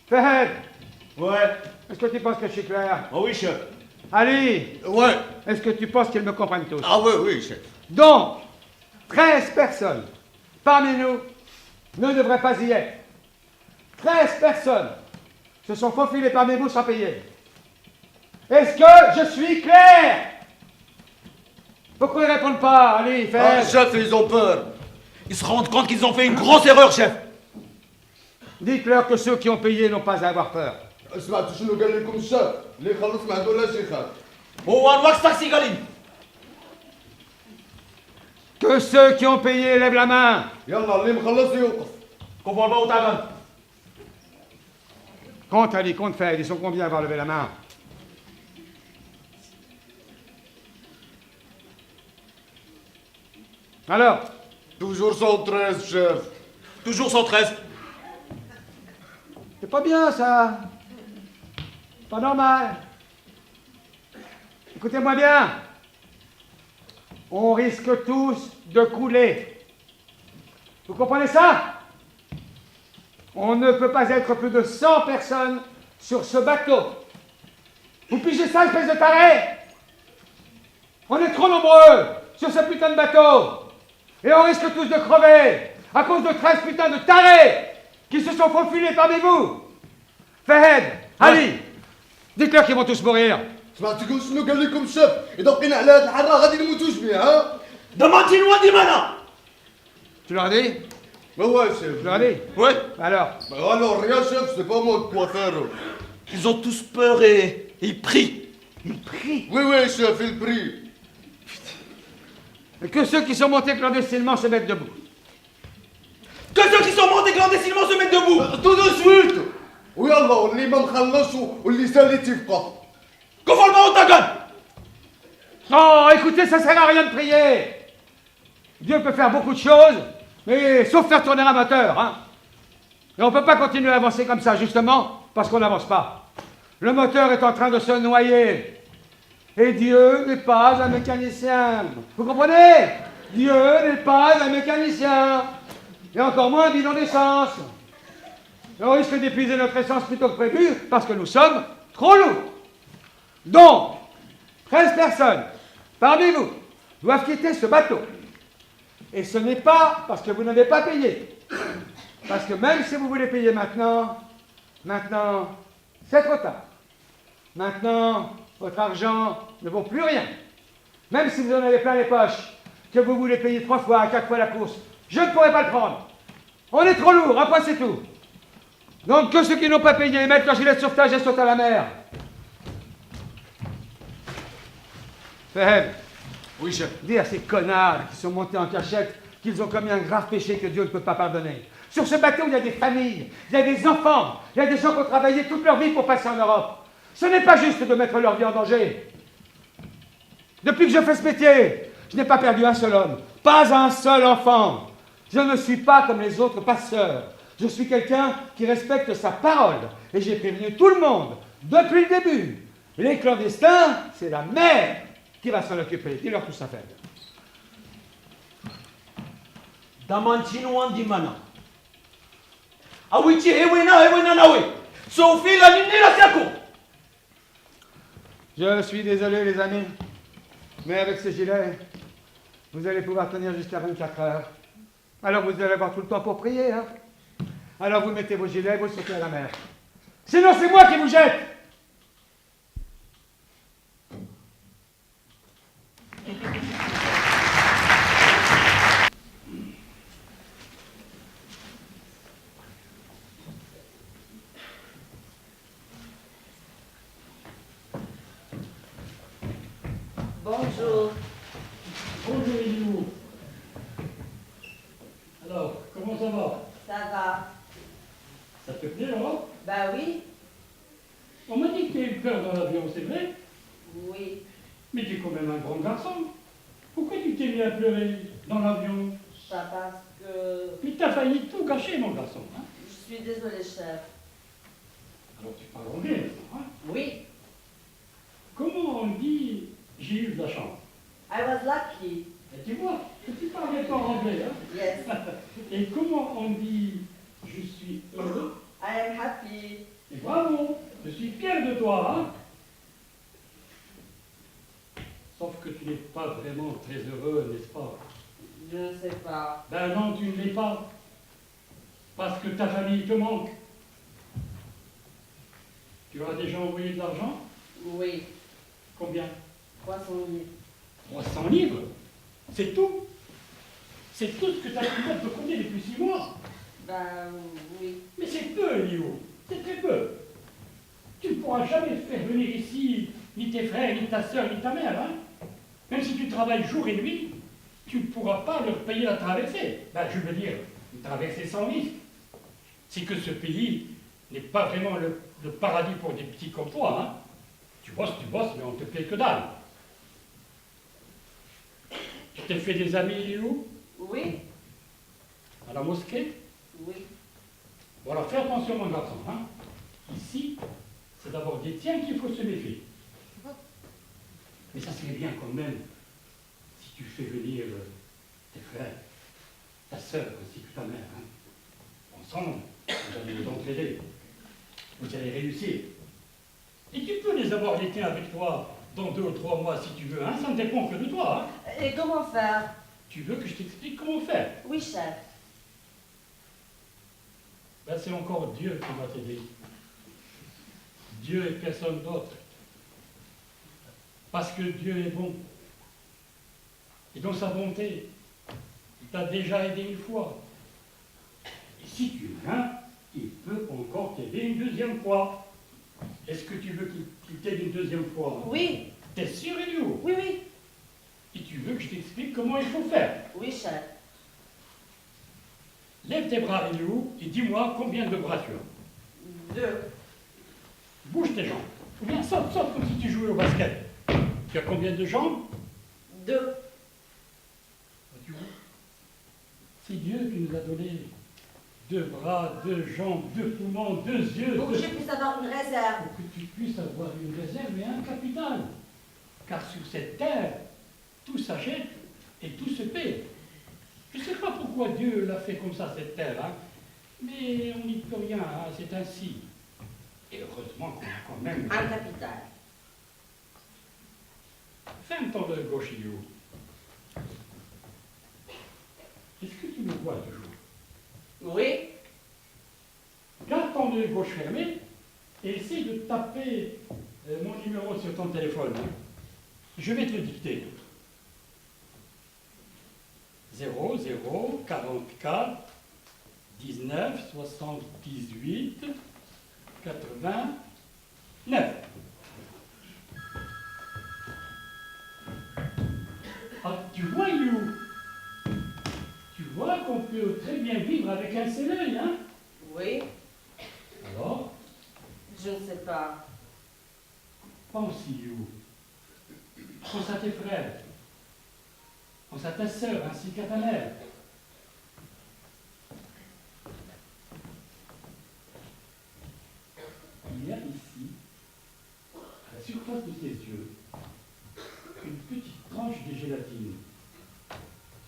Fahed. Ouais. Est-ce que tu penses que je suis clair? Ah oui, chef. Ali. Ouais. Est-ce que tu penses qu'ils me comprennent tous? Ah oui, oui, chef. Donc, 13 personnes parmi nous ne devraient pas y être. 13 personnes se sont faufilées parmi vous sans payer. Est-ce que je suis clair? Pourquoi ils ne répondent pas, Ali, Ah, fais. chef, ils ont peur. Ils se rendent compte qu'ils ont fait une grosse erreur, chef. Dites-leur que ceux qui ont payé n'ont pas à avoir peur. سمعتوا شنو قال لكم الشاب اللي يخلص ما عندوش يخاف هو الوقت تاكسي قالين. Que ceux qui ont payé lèvent la main. يلا اللي مخلص يوقف كفوا الباو تاعنا. Compte, Ali, compte, fait. Ils sont combien à avoir levé la main? Alors? Toujours 113, chef. Toujours 113. C'est pas bien, ça. Pas normal. Écoutez-moi bien. On risque tous de couler. Vous comprenez ça? On ne peut pas être plus de 100 personnes sur ce bateau. Vous pigez ça, espèce de taré? On est trop nombreux sur ce putain de bateau. Et on risque tous de crever à cause de 13 putains de tarés qui se sont faufilés parmi vous. Fahed, Ali, dites-leur qu'ils vont tous mourir. سمعتوا شنو قال لكم الشاب اذا بقينا على هذه الحاره غادي نموتوش بها ها Demandez loin des malins. Tu leur as dit? Ouais, chef. Tu leur as dit? Ouais. Alors? Bah alors, rien, chef, c'est pas moi de quoi faire. Ils ont tous peur et ils prient. Ils prient? Oui, oui, chef, il prie. Et que ceux qui sont montés clandestinement se mettent debout. Que ceux qui sont montés clandestinement se mettent debout. Tout de suite. ويلا واللي ما مخلص واللي سالي تيبقى. كفوا الباو تاعنا. Oh, écoutez, ça sert à rien de prier. Dieu peut faire beaucoup de choses, mais sauf faire tourner un moteur, hein. Et on ne peut pas continuer à avancer comme ça, justement, parce qu'on n'avance pas. Le moteur est en train de se noyer. Et Dieu n'est pas un mécanicien. Vous comprenez? Dieu n'est pas un mécanicien. Et encore moins un bidon d'essence. Et on risque d'épuiser notre essence plutôt que prévu, parce que nous sommes trop lourds. Donc, 13 personnes parmi vous doivent quitter ce bateau Et ce n'est pas parce que vous n'avez pas payé. Parce que même si vous voulez payer maintenant, c'est trop tard. Maintenant, votre argent ne vaut plus rien. Même si vous en avez plein les poches, que vous voulez payer 3 fois, 4 fois la course, je ne pourrai pas le prendre. On est trop lourd, après c'est tout. Donc que ceux qui n'ont pas payé mettent leur gilet de sauvetage et sautent à la mer. Faible. Oui, chef. Dis à ces connards qui sont montés en cachette qu'ils ont commis un grave péché que Dieu ne peut pas pardonner. Sur ce bateau, il y a des familles, il y a des enfants, il y a des gens qui ont travaillé toute leur vie pour passer en Europe. Ce n'est pas juste de mettre leur vie en danger. Depuis que je fais ce métier, je n'ai pas perdu un seul homme, pas un seul enfant. Je ne suis pas comme les autres passeurs. Je suis quelqu'un qui respecte sa parole. Et j'ai prévenu tout le monde, depuis le début. Les clandestins, c'est la mer qui va s'en occuper. Dis-leur tout ça, fait. Damantino Andimana. Awichi Ewena Nawe. Sophie la Nina Siako. Je suis désolé, les amis, mais avec ce gilet, vous allez pouvoir tenir jusqu'à 24 heures. Alors vous allez avoir tout le temps pour prier, hein. Alors vous mettez vos gilets, vous sautez à la mer. Sinon, c'est moi qui vous jette. Bonjour. Bonjour, Elio. Alors, comment ça va? Ça va? Ça te plaît, alors? Bah oui. On m'a dit que tu as eu peur dans l'avion, c'est vrai? Oui. Mais tu es quand même un grand garçon. Pourquoi tu t'es mis à pleurer dans l'avion? Pas parce que... Mais t'as failli tout gâcher, mon garçon. Hein? Je suis désolée, chef. Alors tu parles anglais, hein? Oui. Comment on dit « j'ai eu de la chance » I was lucky. Et tu vois, tu parlais pas anglais, hein? Yes. Et comment on dit « je suis heureux » I am happy. Et bravo, je suis fier de toi, hein? Sauf que tu n'es pas vraiment très heureux, n'est-ce pas? Je ne sais pas. Ben non, tu ne l'es pas. Parce que ta famille te manque. Tu as déjà envoyé de l'argent? Oui. Combien? 300 livres. 300 livres? C'est tout? C'est tout ce que ta fille peut compter depuis 6 mois? Ben oui. Mais c'est peu, Léo. C'est très peu. Tu ne pourras jamais faire venir ici ni tes frères, ni ta soeur, ni ta mère, hein? Même si tu travailles jour et nuit, tu ne pourras pas leur payer la traversée. Ben, je veux dire, une traversée sans risque. C'est que ce pays n'est pas vraiment le paradis pour des petits comme toi, hein? Tu bosses, mais on te paie que dalle. Tu t'es fait des amis, Léo? Oui. À la mosquée? Oui. Bon, alors fais attention, mon garçon, hein? Ici, c'est d'abord des tiens qu'il faut se méfier. Mais ça serait bien quand même si tu fais venir tes frères, ta sœur ainsi que ta mère. Hein. Ensemble, vous allez vous entraider. Vous allez réussir. Et tu peux les avoir les tiens avec toi dans 2 ou 3 mois si tu veux. Hein. Ça ne dépend que de toi. Hein. Et comment faire? Tu veux que je t'explique comment faire? Oui, chef. Ben, c'est encore Dieu qui va t'aider. Dieu et personne d'autre. Parce que Dieu est bon. Et dans sa bonté, il t'a déjà aidé une fois. Et si tu viens, il peut encore t'aider une deuxième fois. Est-ce que tu veux qu'il t'aide une deuxième fois? Oui. T'es sûr, Elio? Oui, oui. Et tu veux que je t'explique comment il faut faire? Oui, chef. Lève tes bras, Elio, et dis-moi combien de bras tu as. 2. Bouge tes jambes. Ou bien saute comme si tu jouais au basket. Tu as combien de jambes? 2. Tu vois? C'est Dieu qui nous a donné 2 bras, 2 jambes, 2 poumons, 2 yeux. Pour que je puisse avoir une réserve. Pour que tu puisses avoir une réserve et un capital. Car sur cette terre, tout s'achète et tout se paie. Je ne sais pas pourquoi Dieu l'a fait comme ça, cette terre, hein, mais on n'y peut rien, hein, c'est ainsi. Et heureusement qu'on a quand même... Un capital. Ferme ton œil gauche, Elio. Est-ce que tu me vois toujours? Oui. Garde ton œil gauche fermé et essaie de taper mon numéro sur ton téléphone. Je vais te le dicter. 00 44 19 78 89. Ah, tu vois, You, tu vois qu'on peut très bien vivre avec un seul œil, hein? Oui. Alors, Je ne sais pas. pense, You. Pense à tes frères. Pense à ta sœur ainsi qu'à ta mère. Il y a ici, à la surface de tes yeux, une petite tranche de gélatine.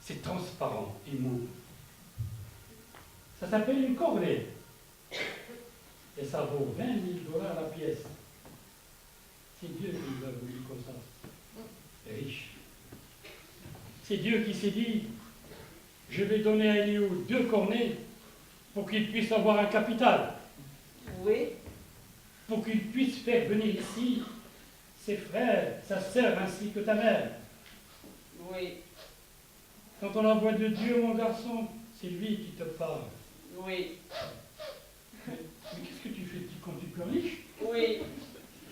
C'est transparent et mou. Ça s'appelle une corvée. Et ça vaut 20 000 $ la pièce. C'est Dieu qui nous a voulu comme ça. Riche. C'est Dieu qui s'est dit, je vais donner à Eliou 2 cornets pour qu'il puisse avoir un capital. Oui. Pour qu'il puisse faire venir ici ses frères, sa sœur ainsi que ta mère. Oui. Quand on envoie de Dieu, mon garçon, c'est lui qui te parle. Oui. Mais qu'est-ce que tu fais? Tu pleurniches? Oui.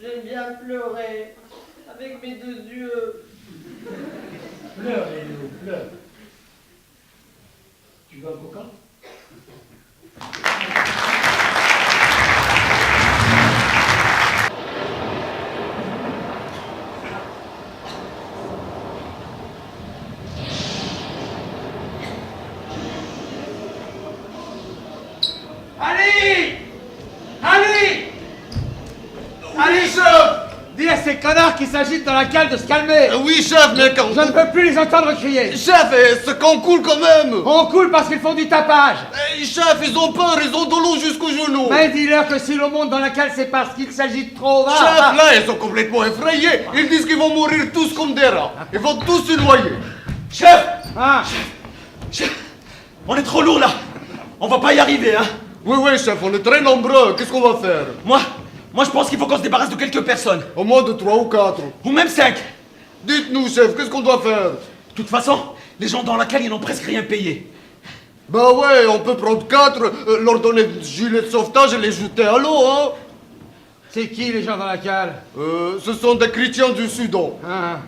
J'aime bien pleurer avec mes 2 yeux. Pleure, Eliou, pleure. Tu veux un coca? Ali! Ali! Allez, chef! Dis à ces connards qui s'agitent dans la cale de se calmer. Oui, chef, mais quand... Je ne peux plus les entendre crier. Chef, ce qu'on coule quand même. On coule parce qu'ils font du tapage. Chef, ils ont peur, ils ont de l'eau jusqu'aux genoux. Mais dis-leur que si l'eau monte dans la cale, c'est parce qu'ils s'agitent trop. Va, Chef, va. là, ils sont complètement effrayés. Ils disent qu'ils vont mourir tous comme des rats. Ils vont tous se noyer. Chef! Ah. Chef! On est trop lourd là! On va pas y arriver, hein! Oui, oui, chef, on est très nombreux. Qu'est-ce qu'on va faire? Moi je pense qu'il faut qu'on se débarrasse de quelques personnes. Au moins de 3 ou 4. Ou même 5. Dites-nous, chef, qu'est-ce qu'on doit faire? De toute façon, les gens dans la cale, ils n'ont presque rien payé. Bah ouais, on peut prendre 4, leur donner des gilets de sauvetage et les jeter à l'eau, hein. C'est qui les gens dans la cale? Ce sont des chrétiens du Soudan. Ah.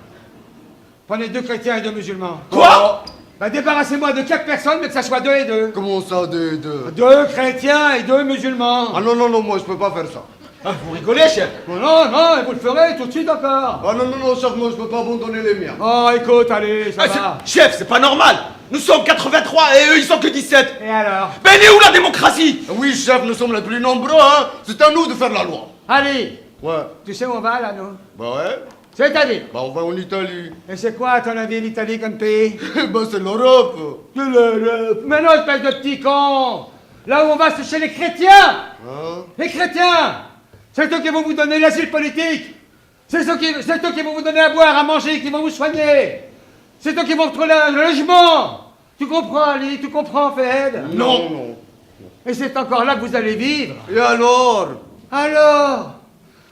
Prenez 2 chrétiens et 2 musulmans. Quoi? Bah débarrassez-moi de 4 personnes, mais que ça soit 2 et 2. Comment ça, des deux? 2 chrétiens et 2 musulmans. Ah non, non, non, moi je peux pas faire ça. Ah, vous rigolez, chef? Oh non, non, et vous le ferez tout de suite encore. Ah non, non, non, chef, moi je peux pas abandonner les miens. Oh, écoute, allez, ça va. Chef, c'est pas normal! Nous sommes 83 et eux, ils sont que 17! Et alors? Ben, elle est où la démocratie? Oui, chef, nous sommes les plus nombreux, hein. C'est à nous de faire la loi. Allez. Ouais. Tu sais où on va, là, nous? Bah ouais. C'est-à-dire? Bah on va en Italie. Et c'est quoi, à ton avis, l'Italie comme pays? Bah c'est l'Europe. De l'Europe. Mais non, espèce de petit con. Là où on va, c'est chez les chrétiens. Hein? Les chrétiens. C'est eux qui vont vous donner l'asile politique. C'est eux qui vont vous donner à boire, à manger, qui vont vous soigner. C'est eux qui vont vous trouver le logement. Tu comprends, Ali? Tu comprends, Fed? Non, non. Et c'est encore là que vous allez vivre. Et alors?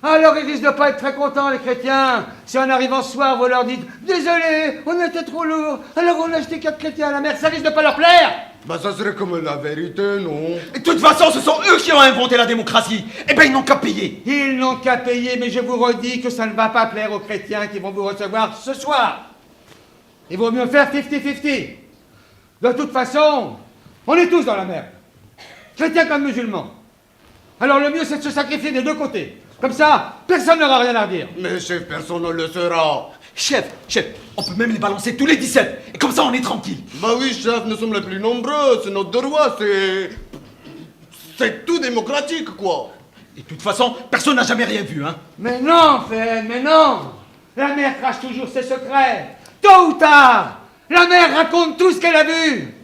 Alors, ils risquent de pas être très contents, les chrétiens. Si en arrivant ce soir, vous leur dites « Désolé, on était trop lourd, alors on a acheté 4 chrétiens à la mer », ça risque de pas leur plaire. Bah ça serait comme la vérité, non? Et de toute façon, ce sont eux qui ont inventé la démocratie! Eh ben, ils n'ont qu'à payer! Ils n'ont qu'à payer, mais je vous redis que ça ne va pas plaire aux chrétiens qui vont vous recevoir ce soir. Il vaut mieux faire 50-50. De toute façon, on est tous dans la merde. Chrétiens comme musulmans. Alors le mieux, c'est de se sacrifier des 2 côtés. Comme ça, personne n'aura rien à redire. Mais chef, personne ne le saura. Chef, on peut même les balancer tous les 17, et comme ça on est tranquille. Bah oui, chef, nous sommes les plus nombreux, c'est notre droit, c'est tout démocratique, quoi. Et de toute façon, personne n'a jamais rien vu, hein. Mais non, Fed, mais non. La mère crache toujours ses secrets. Tôt ou tard, la mère raconte tout ce qu'elle a vu.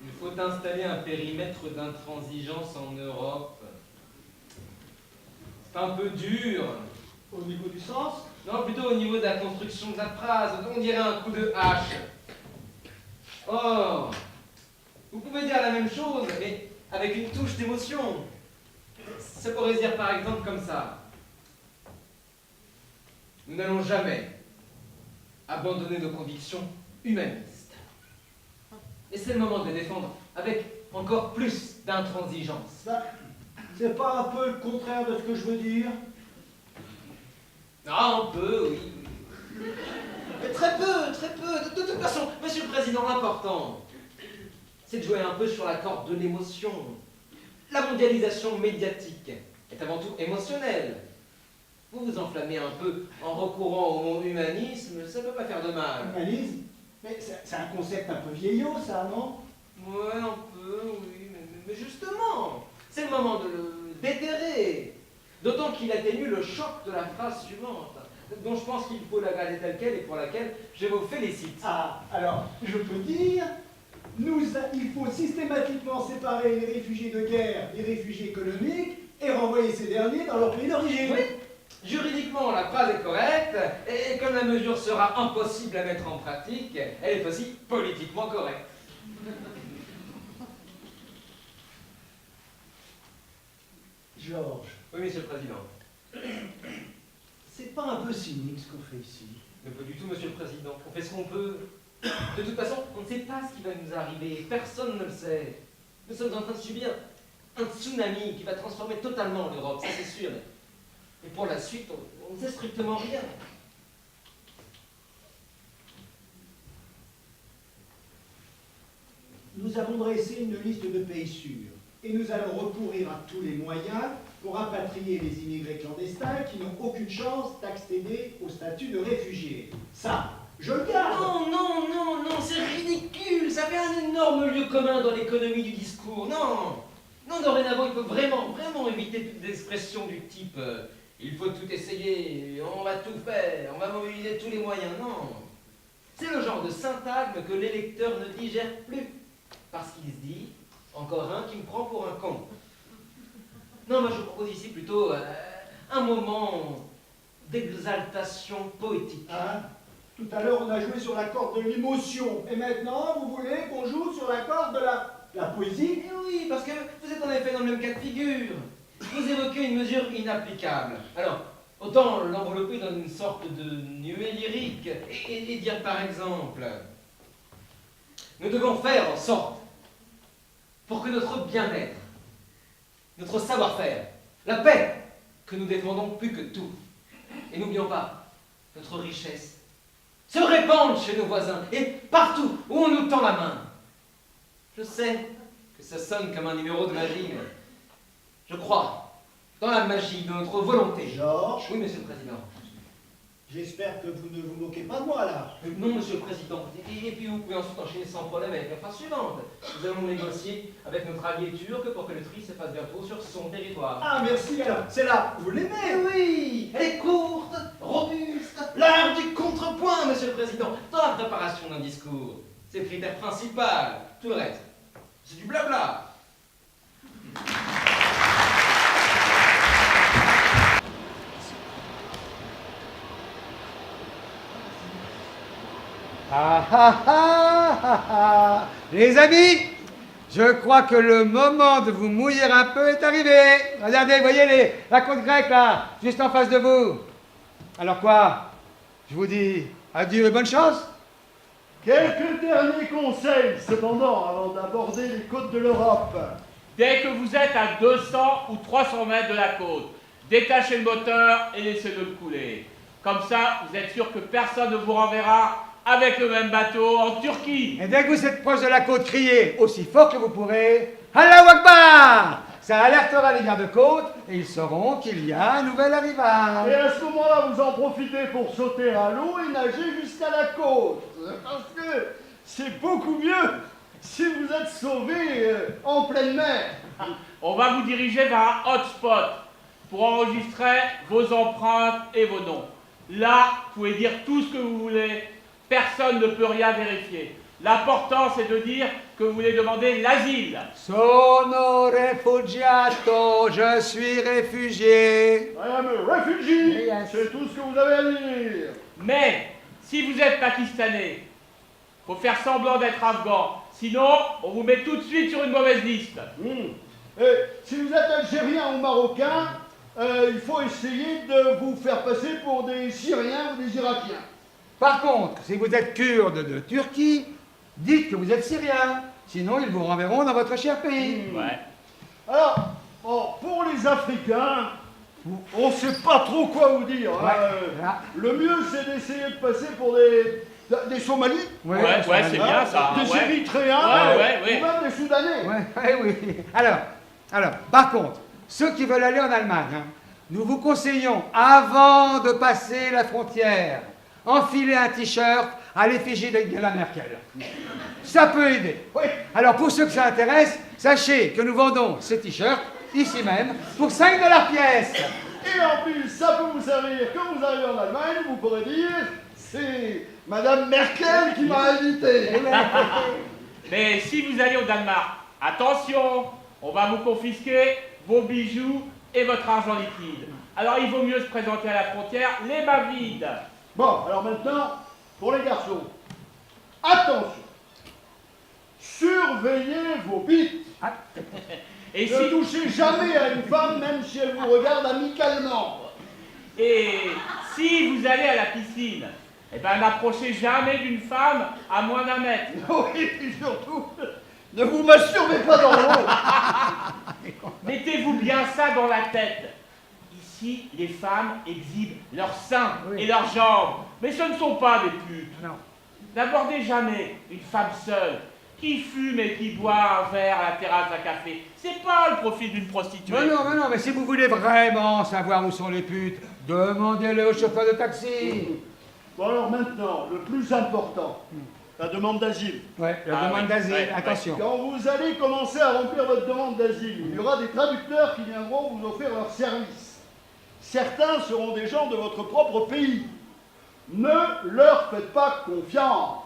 Il faut installer un périmètre d'intransigeance en Europe. un peu dur. Au niveau du sens? Non, plutôt au niveau de la construction de la phrase. On dirait un coup de hache. Or, vous pouvez dire la même chose, mais avec une touche d'émotion. Ça pourrait se dire par exemple comme ça. Nous n'allons jamais abandonner nos convictions humanistes. Et c'est le moment de les défendre avec encore plus d'intransigeance. C'est pas un peu le contraire de ce que je veux dire? Ah, un peu, oui. Mais très peu, très peu. De toute façon, Monsieur le Président, l'important, c'est de jouer un peu sur la corde de l'émotion. La mondialisation médiatique est avant tout émotionnelle. Vous vous enflammez un peu en recourant au mot humanisme, ça ne peut pas faire de mal. Humanisme? Mais c'est un concept un peu vieillot, ça, non? Ouais, un peu, oui, mais justement, c'est le moment de le déterrer. D'autant qu'il atténue le choc de la phrase suivante, dont je pense qu'il faut la garder telle qu'elle et pour laquelle je vous félicite. Ah, alors, je peux dire, il faut systématiquement séparer les réfugiés de guerre des réfugiés économiques et renvoyer ces derniers dans leur pays d'origine. Oui, juridiquement, la phrase est correcte, et comme la mesure sera impossible à mettre en pratique, elle est aussi politiquement correcte. Georges. Oui, Monsieur le Président. C'est pas un peu cynique ce qu'on fait ici? Mais pas du tout, Monsieur le Président. On fait ce qu'on peut. De toute façon, on ne sait pas ce qui va nous arriver. Personne ne le sait. Nous sommes en train de subir un tsunami qui va transformer totalement l'Europe, ça c'est sûr. Et pour la suite, on ne sait strictement rien. Nous avons dressé une liste de pays sûrs et nous allons recourir à tous les moyens pour rapatrier les immigrés clandestins qui n'ont aucune chance d'accéder au statut de réfugiés. Ça, je le garde. Non, non, non, non, c'est ridicule. Ça fait un énorme lieu commun dans l'économie du discours. Non, non, dorénavant, il faut vraiment, vraiment éviter toute expression du type il faut tout essayer, on va tout faire, on va mobiliser tous les moyens. Non, c'est le genre de syntagme que l'électeur ne digère plus. Parce qu'il se dit, encore un qui me prend pour un con. Non, moi je vous propose ici plutôt un moment d'exaltation poétique. Hein? Tout à l'heure, on a joué sur la corde de l'émotion. Et maintenant, vous voulez qu'on joue sur la corde de la poésie? Eh oui, parce que vous êtes en effet dans le même cas de figure. Vous évoquez une mesure inapplicable. Alors, autant l'envelopper dans une sorte de nuée lyrique et dire par exemple, nous devons faire en sorte pour que notre bien-être, notre savoir-faire, la paix que nous défendons plus que tout, et n'oublions pas notre richesse, se répandent chez nos voisins et partout où on nous tend la main. Je sais que ça sonne comme un numéro de magie. Je crois dans la magie de notre volonté. Georges? Oui, Monsieur le Président. J'espère que vous ne vous moquez pas de moi, là. Non, Monsieur le Président. Et puis vous pouvez ensuite enchaîner sans problème avec la phrase suivante. Nous allons négocier avec notre allié turc pour que le tri se fasse bientôt sur son territoire. Ah, merci, alors, c'est là, vous l'aimez? Oui, elle est courte, robuste, l'art du contrepoint, Monsieur le Président. Dans la préparation d'un discours, c'est le critère principal. Tout le reste, c'est du blabla. Ah ah ah ah ah. Les amis, je crois que le moment de vous mouiller un peu est arrivé. Regardez, voyez la côte grecque là, juste en face de vous. Alors quoi? Je vous dis adieu et bonne chance. Quelques derniers conseils, cependant, avant d'aborder les côtes de l'Europe. Dès que vous êtes à 200 ou 300 mètres de la côte, détachez le moteur et laissez-le couler. Comme ça, vous êtes sûr que personne ne vous renverra avec le même bateau en Turquie. Et dès que vous êtes proche de la côte, criez aussi fort que vous pourrez Allahu Akbar. Ça alertera les gardes-côtes et ils sauront qu'il y a un nouvel arrivage. Et à ce moment-là, vous en profitez pour sauter à l'eau et nager jusqu'à la côte. Parce que c'est beaucoup mieux si vous êtes sauvé en pleine mer. On va vous diriger vers un hotspot pour enregistrer vos empreintes et vos noms. Là, vous pouvez dire tout ce que vous voulez. Personne ne peut rien vérifier. L'important, c'est de dire que vous voulez demander l'asile. Sono refugiato, je suis réfugié. I am a refugee, c'est tout ce que vous avez à dire. Mais, si vous êtes pakistanais, faut faire semblant d'être afghan. Sinon, on vous met tout de suite sur une mauvaise liste. Et si vous êtes algérien ou marocain, il faut essayer de vous faire passer pour des Syriens ou des Irakiens. Par contre, si vous êtes kurde de Turquie, dites que vous êtes syrien. Sinon, ils vous renverront dans votre cher pays. Ouais. Alors, bon, pour les Africains, on ne sait pas trop quoi vous dire. Ouais, Hein. Le mieux, c'est d'essayer de passer pour des Somalis. Ouais, c'est bien ça. Des Ouais. Érythréens, Ouais. ou même des Soudanais. Ouais, oui. Alors, par contre, ceux qui veulent aller en Allemagne, hein, nous vous conseillons, avant de passer la frontière, enfiler un t-shirt à l'effigie d'Angela Merkel. Ça peut aider. Oui. Alors, pour ceux que ça intéresse, sachez que nous vendons ces t-shirts, ici même, pour 5 $ pièce. Et en plus, ça peut vous servir quand vous arrivez en Allemagne, vous pourrez dire, c'est Madame Merkel qui m'a invité. Mais si vous allez au Danemark, attention, on va vous confisquer vos bijoux et votre argent liquide. Alors il vaut mieux se présenter à la frontière les mains vides. Bon, alors maintenant, pour les garçons, attention, surveillez vos bites. Et Ne touchez jamais à une femme, même si elle vous regarde amicalement. Et si vous allez à la piscine, eh ben n'approchez jamais d'une femme à moins d'1 mètre. Oui, et surtout, ne vous masturbez pas dans l'eau. Mettez-vous bien ça dans la tête. Ici, les femmes exhibent leurs seins et leurs jambes. Mais ce ne sont pas des putes. Non. N'abordez jamais une femme seule qui fume et qui boit un verre à la terrasse d'un café. C'est pas le profil d'une prostituée. Mais non, mais si vous voulez vraiment savoir où sont les putes, demandez-le au chauffeur de taxi. Bon alors maintenant, le plus important, la demande d'asile. Ouais, la demande d'asile, attention. Quand vous allez commencer à remplir votre demande d'asile, il y aura des traducteurs qui viendront vous offrir leurs services. Certains seront des gens de votre propre pays. Ne leur faites pas confiance.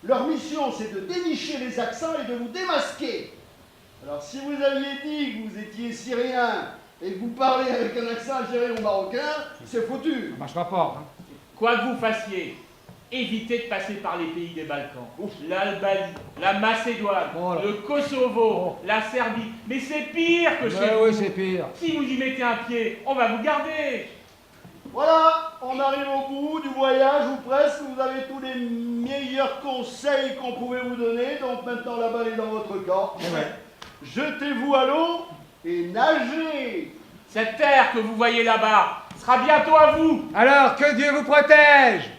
Leur mission, c'est de dénicher les accents et de vous démasquer. Alors si vous aviez dit que vous étiez syrien et que vous parlez avec un accent algérien ou marocain, c'est foutu. Ça marchera pas. Hein. Quoi que vous fassiez, évitez de passer par les pays des Balkans. L'Albanie, la Macédoine, le Kosovo, la Serbie. Mais c'est pire que chez vous. Oui, c'est pire. Si vous y mettez un pied, on va vous garder. Voilà, on arrive au bout du voyage, ou presque. Vous avez tous les meilleurs conseils qu'on pouvait vous donner. Donc maintenant, la balle est dans votre camp. Jetez-vous à l'eau et nagez. Cette terre que vous voyez là-bas sera bientôt à vous. Alors, que Dieu vous protège.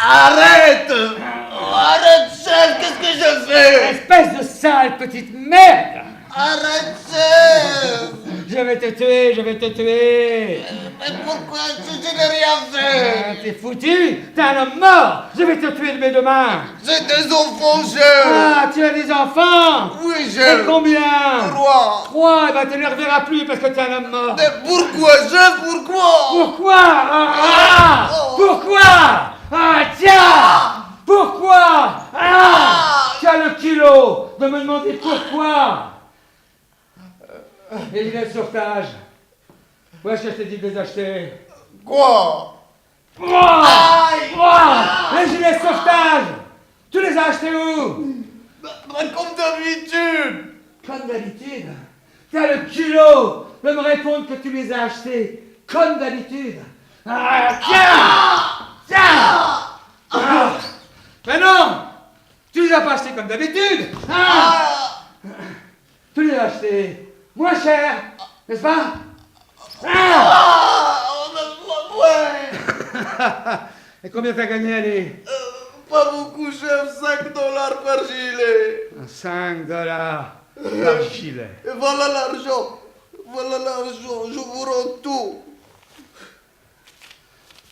Arrête! Arrête, chef, qu'est-ce que je fais? Espèce de sale petite merde! Arrête, chef! Je vais te tuer, je vais te tuer! Mais pourquoi? Je n'ai rien fait! T'es foutu? T'es un homme mort! Je vais te tuer de mes 2 mains! J'ai des enfants, chef! Ah, tu as des enfants? Oui, chef! Et combien? 3! 3, et ben tu ne les reverras plus parce que t'es un homme mort! Mais pourquoi, chef? Pourquoi? Pourquoi? Pourquoi? Ah, tiens! Pourquoi? Tu as le kilo de me demander pourquoi? Les gilets de sauvetage. Ouais, je t'ai dit de les acheter. Quoi? Les gilets de sauvetage! Tu les as achetés où? Comme d'habitude! Comme d'habitude? T'as le kilo de me répondre que tu les as achetés comme d'habitude. Tiens! Mais non! Tu les as pas achetés comme d'habitude! Tu les as achetés moins cher, n'est-ce pas? Et combien t'as gagné, allez? Pas beaucoup, chef, 5 $ par gilet. 5 $ par gilet. Et voilà l'argent. Voilà l'argent, je vous rends tout.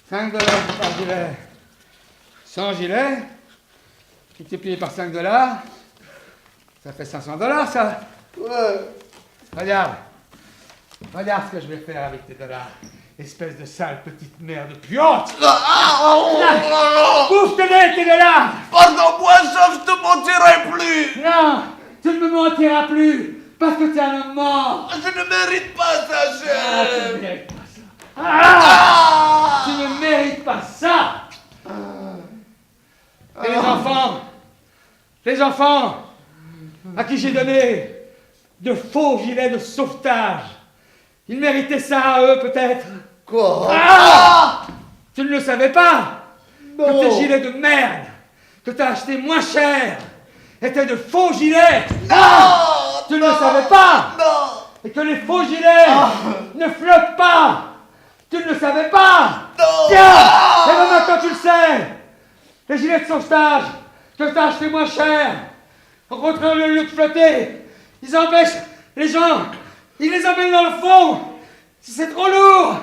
5 $ par gilet. 100 gilets, multiplié par 5 $, ça fait 500 $, ça. Ouais. Regarde. Regarde ce que je vais faire avec tes dollars. Espèce de sale petite merde puante! Bouffe tes nez, t'es là! Pardon-moi, ça, je te mentirai plus! Non! Tu ne me mentiras plus! Parce que tu es un mort! Je ne mérite pas ça, chef! Tu ne mérites pas ça! Tu ne mérites pas ça! Et les enfants, à qui j'ai donné de faux gilets de sauvetage, ils méritaient ça à eux peut-être? Quoi? Tu ne le savais pas? Non. Que tes gilets de merde, que tu as acheté moins cher, étaient de faux gilets? Non! Tu ne le savais pas? Non! Et que les faux gilets ne flottent pas? Tu ne le savais pas? Non! Tiens! Et ben maintenant tu le sais! Les gilets de sauvetage que tu as achetés moins cher, au contraire, au lieu de flotter, ils empêchent les gens, ils les emmènent dans le fond. Si c'est trop lourd,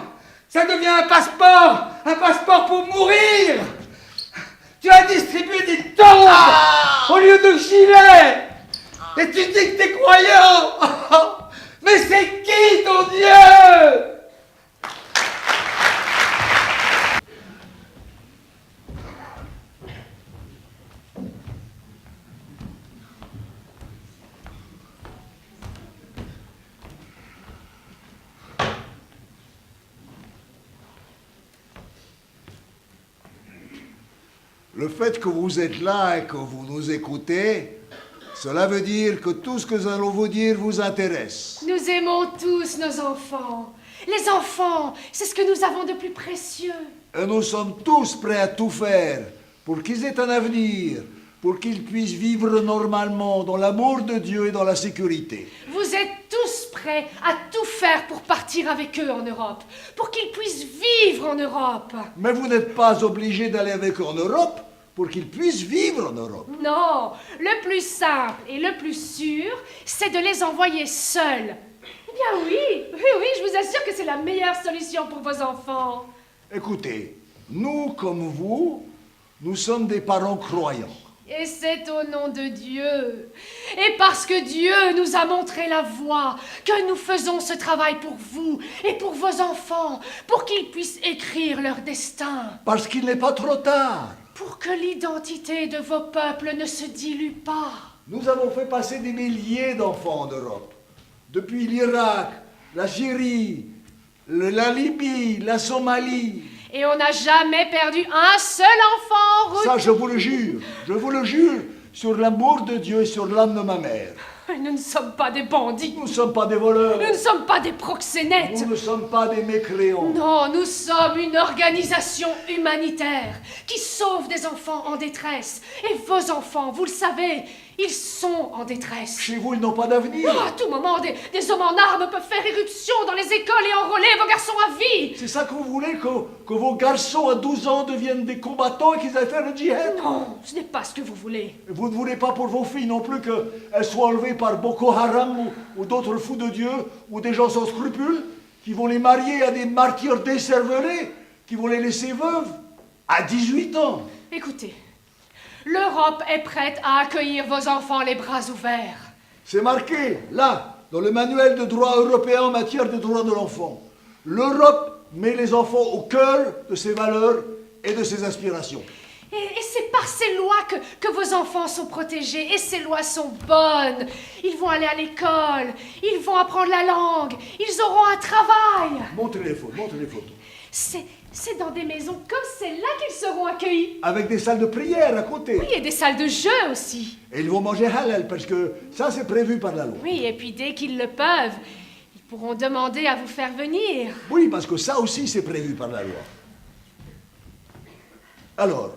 ça devient un passeport pour mourir. Tu as distribué des tombes au lieu de gilets. Et tu dis que t'es croyant. Mais c'est qui ton Dieu? Le fait que vous êtes là et que vous nous écoutez, cela veut dire que tout ce que nous allons vous dire vous intéresse. Nous aimons tous nos enfants. Les enfants, c'est ce que nous avons de plus précieux. Et nous sommes tous prêts à tout faire pour qu'ils aient un avenir, pour qu'ils puissent vivre normalement dans l'amour de Dieu et dans la sécurité. Vous êtes tous prêts à tout faire pour partir avec eux en Europe, pour qu'ils puissent vivre en Europe. Mais vous n'êtes pas obligés d'aller avec eux en Europe pour qu'ils puissent vivre en Europe. Non, le plus simple et le plus sûr, c'est de les envoyer seuls. Eh bien oui, je vous assure que c'est la meilleure solution pour vos enfants. Écoutez, nous comme vous, nous sommes des parents croyants. Et c'est au nom de Dieu, et parce que Dieu nous a montré la voie, que nous faisons ce travail pour vous et pour vos enfants, pour qu'ils puissent écrire leur destin. Parce qu'il n'est pas trop tard. Pour que l'identité de vos peuples ne se dilue pas. Nous avons fait passer des milliers d'enfants en Europe. Depuis l'Irak, la Syrie, la Libye, la Somalie. Et on n'a jamais perdu un seul enfant en route. Ça, je vous le jure, sur l'amour de Dieu et sur l'âme de ma mère. Nous ne sommes pas des bandits. Nous ne sommes pas des voleurs. Nous ne sommes pas des proxénètes. Nous ne sommes pas des mécréants. Non, nous sommes une organisation humanitaire qui sauve des enfants en détresse. Et vos enfants, vous le savez, ils sont en détresse. Chez vous, ils n'ont pas d'avenir. À tout moment, des hommes en armes peuvent faire éruption dans les écoles et enrôler vos garçons à vie. C'est ça que vous voulez, que vos garçons à 12 ans deviennent des combattants et qu'ils aillent faire le djihad? Non, ce n'est pas ce que vous voulez. Vous ne voulez pas pour vos filles non plus qu'elles soient enlevées par Boko Haram ou d'autres fous de Dieu ou des gens sans scrupules qui vont les marier à des martyrs décervelés, qui vont les laisser veuves à 18 ans. Écoutez, l'Europe est prête à accueillir vos enfants les bras ouverts. C'est marqué, là, dans le manuel de droit européen en matière de droits de l'enfant. L'Europe met les enfants au cœur de ses valeurs et de ses aspirations. Et c'est par ces lois que vos enfants sont protégés. Et ces lois sont bonnes. Ils vont aller à l'école. Ils vont apprendre la langue. Ils auront un travail. Montrez les photos. C'est dans des maisons comme celle-là qu'ils seront accueillis. Avec des salles de prière à côté. Oui, et des salles de jeu aussi. Et ils vont manger halal, parce que ça, c'est prévu par la loi. Oui, et puis dès qu'ils le peuvent, ils pourront demander à vous faire venir. Oui, parce que ça aussi, c'est prévu par la loi. Alors,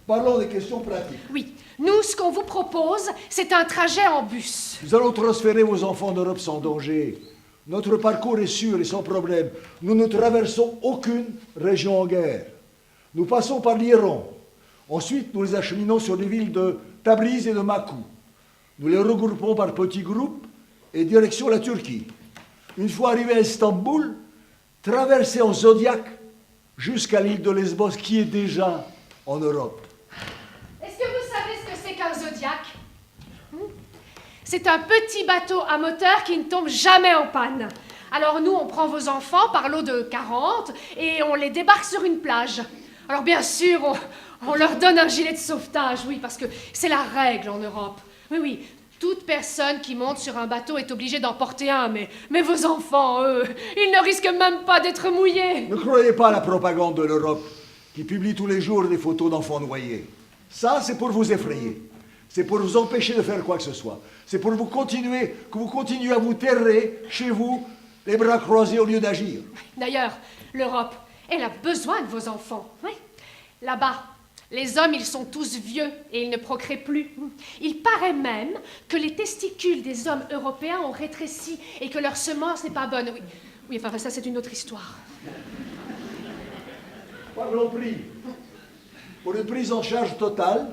parlons des questions pratiques. Oui, nous, ce qu'on vous propose, c'est un trajet en bus. Nous allons transférer vos enfants d'Europe sans danger. Notre parcours est sûr et sans problème. Nous ne traversons aucune région en guerre. Nous passons par l'Iran. Ensuite, nous les acheminons sur les villes de Tabriz et de Makou. Nous les regroupons par petits groupes et direction la Turquie. Une fois arrivés à Istanbul, traversez en Zodiac jusqu'à l'île de Lesbos qui est déjà en Europe. Est-ce que vous savez ce que c'est qu'un Zodiac? C'est un petit bateau à moteur qui ne tombe jamais en panne. Alors nous, on prend vos enfants par lot de 40 et on les débarque sur une plage. Alors bien sûr, on leur donne un gilet de sauvetage, oui, parce que c'est la règle en Europe. Oui, oui, toute personne qui monte sur un bateau est obligée d'en porter un, mais vos enfants, eux, ils ne risquent même pas d'être mouillés. Ne croyez pas à la propagande de l'Europe, qui publie tous les jours des photos d'enfants noyés. Ça, c'est pour vous effrayer. C'est pour vous empêcher de faire quoi que ce soit. C'est pour que vous continuez à vous terrer chez vous, les bras croisés au lieu d'agir. D'ailleurs, l'Europe, elle a besoin de vos enfants. Oui. Là-bas, les hommes, ils sont tous vieux et ils ne procréent plus. Il paraît même que les testicules des hommes européens ont rétréci et que leur semence n'est pas bonne. Oui, oui, enfin ça, c'est une autre histoire. Parlons prix. Pour une prise en charge totale,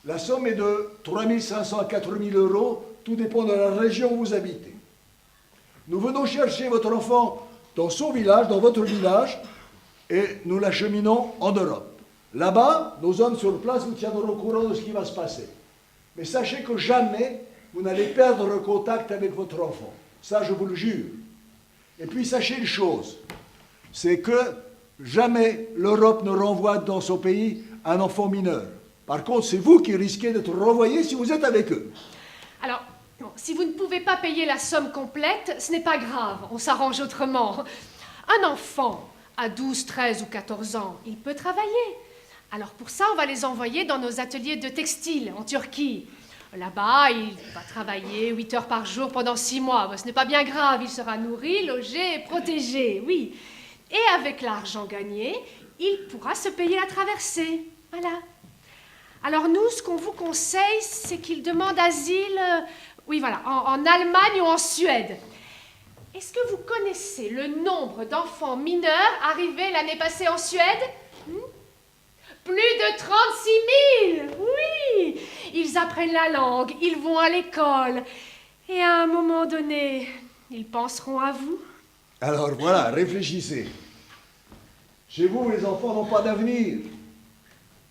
la somme est de 3 500 à 4 000 euros, tout dépend de la région où vous habitez. Nous venons chercher votre enfant dans son village, dans votre village, et nous l'acheminons en Europe. Là-bas, nos hommes sur place vous tiendront au courant de ce qui va se passer. Mais sachez que jamais vous n'allez perdre le contact avec votre enfant. Ça, je vous le jure. Et puis, sachez une chose, c'est que jamais l'Europe ne renvoie dans son pays un enfant mineur. Par contre, c'est vous qui risquez d'être renvoyé si vous êtes avec eux. Alors, bon, si vous ne pouvez pas payer la somme complète, ce n'est pas grave, on s'arrange autrement. Un enfant à 12, 13 ou 14 ans, il peut travailler. Alors pour ça, on va les envoyer dans nos ateliers de textile en Turquie. Là-bas, il va travailler 8 heures par jour pendant 6 mois. Ce n'est pas bien grave, il sera nourri, logé et protégé, oui. Et avec l'argent gagné, il pourra se payer la traversée. Voilà. Alors nous, ce qu'on vous conseille, c'est qu'il demande asile, oui voilà, en Allemagne ou en Suède. Est-ce que vous connaissez le nombre d'enfants mineurs arrivés l'année passée en Suède? Plus de 36 000, oui. Ils apprennent la langue, ils vont à l'école. Et à un moment donné, ils penseront à vous. Alors voilà, réfléchissez. Chez vous, les enfants n'ont pas d'avenir.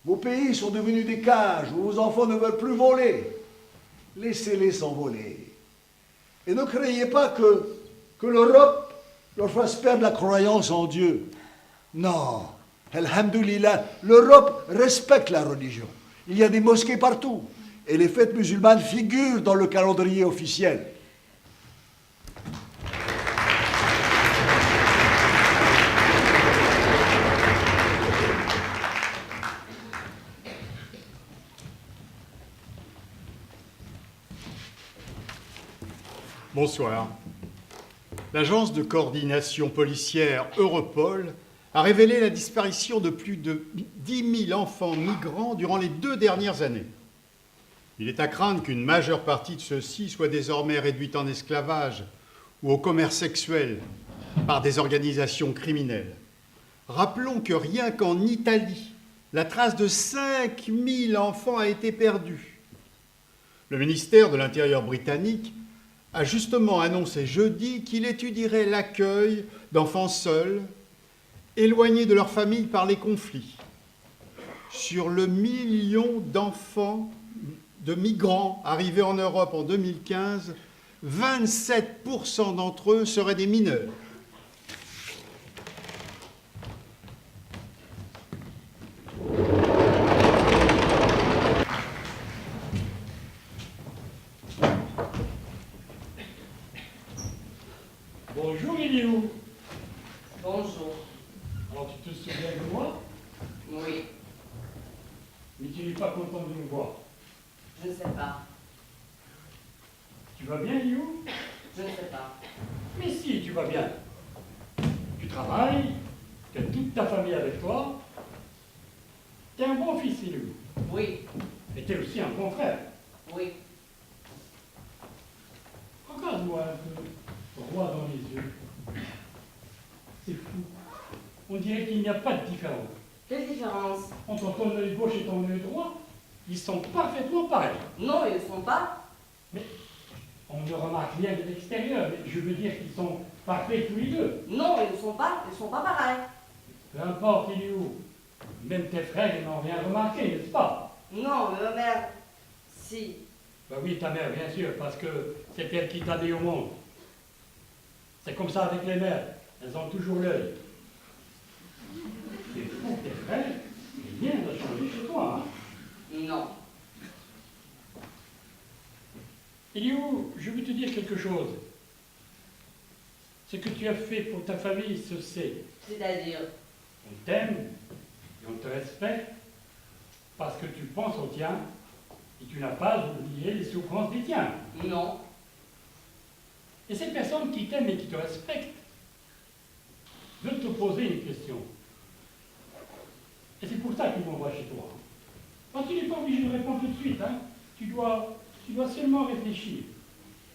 Vos pays sont devenus des cages où vos enfants ne veulent plus voler. Laissez-les s'envoler. Et ne croyez pas que l'Europe leur fasse perdre la croyance en Dieu. Non. Alhamdulillah, l'Europe respecte la religion. Il y a des mosquées partout. Et les fêtes musulmanes figurent dans le calendrier officiel. Bonsoir. L'agence de coordination policière Europol a révélé la disparition de plus de 10 000 enfants migrants durant les 2 dernières années. Il est à craindre qu'une majeure partie de ceux-ci soit désormais réduite en esclavage ou au commerce sexuel par des organisations criminelles. Rappelons que rien qu'en Italie, la trace de 5 000 enfants a été perdue. Le ministère de l'Intérieur britannique a justement annoncé jeudi qu'il étudierait l'accueil d'enfants seuls, éloignés de leur famille par les conflits. Sur le 1 million d'enfants, de migrants arrivés en Europe en 2015, 27% d'entre eux seraient des mineurs. Bonjour, il est où? Bonjour. Alors, tu te souviens de moi? Oui, Mais tu n'es pas content de me voir. je ne sais pas. Tu vas bien, Liu? Je ne sais pas. Mais si, tu vas bien. Tu travailles, tu as toute ta famille avec toi. Tu es un bon fils, Liu. Oui, Et tu es aussi un bon frère. oui. Regarde-moi un peu, droit dans les yeux. C'est fou. On dirait qu'il n'y a pas de différence. Quelle différence? Entre ton œil gauche et ton œil droit, ils sont parfaitement pareils. Non, ils ne sont pas. Mais on ne remarque rien de l'extérieur. Mais je veux dire qu'ils sont parfaits tous les deux. Non, ils ne sont pas pareils. Peu importe, il est où. Même tes frères, ils n'ont rien remarqué, n'est-ce pas? Non, mais ma mère, si. Ben oui, ta mère, bien sûr, parce que c'est elle qui t'a dit au monde. C'est comme ça avec les mères. Elles ont toujours l'œil. Mais pour tes frères, rien n'a changé chez toi, hein? Non. Eliou, je veux te dire quelque chose. Ce que tu as fait pour ta famille se sait. C'est-à-dire? On t'aime et on te respecte parce que tu penses au tien et tu n'as pas oublié les souffrances des tiens. Non. Et ces personnes qui t'aiment et qui te respectent veulent te poser une question. Et c'est pour ça qu'ils m'envoient chez toi. Tu n'es pas obligé de répondre tout de suite. Hein. Tu dois seulement réfléchir.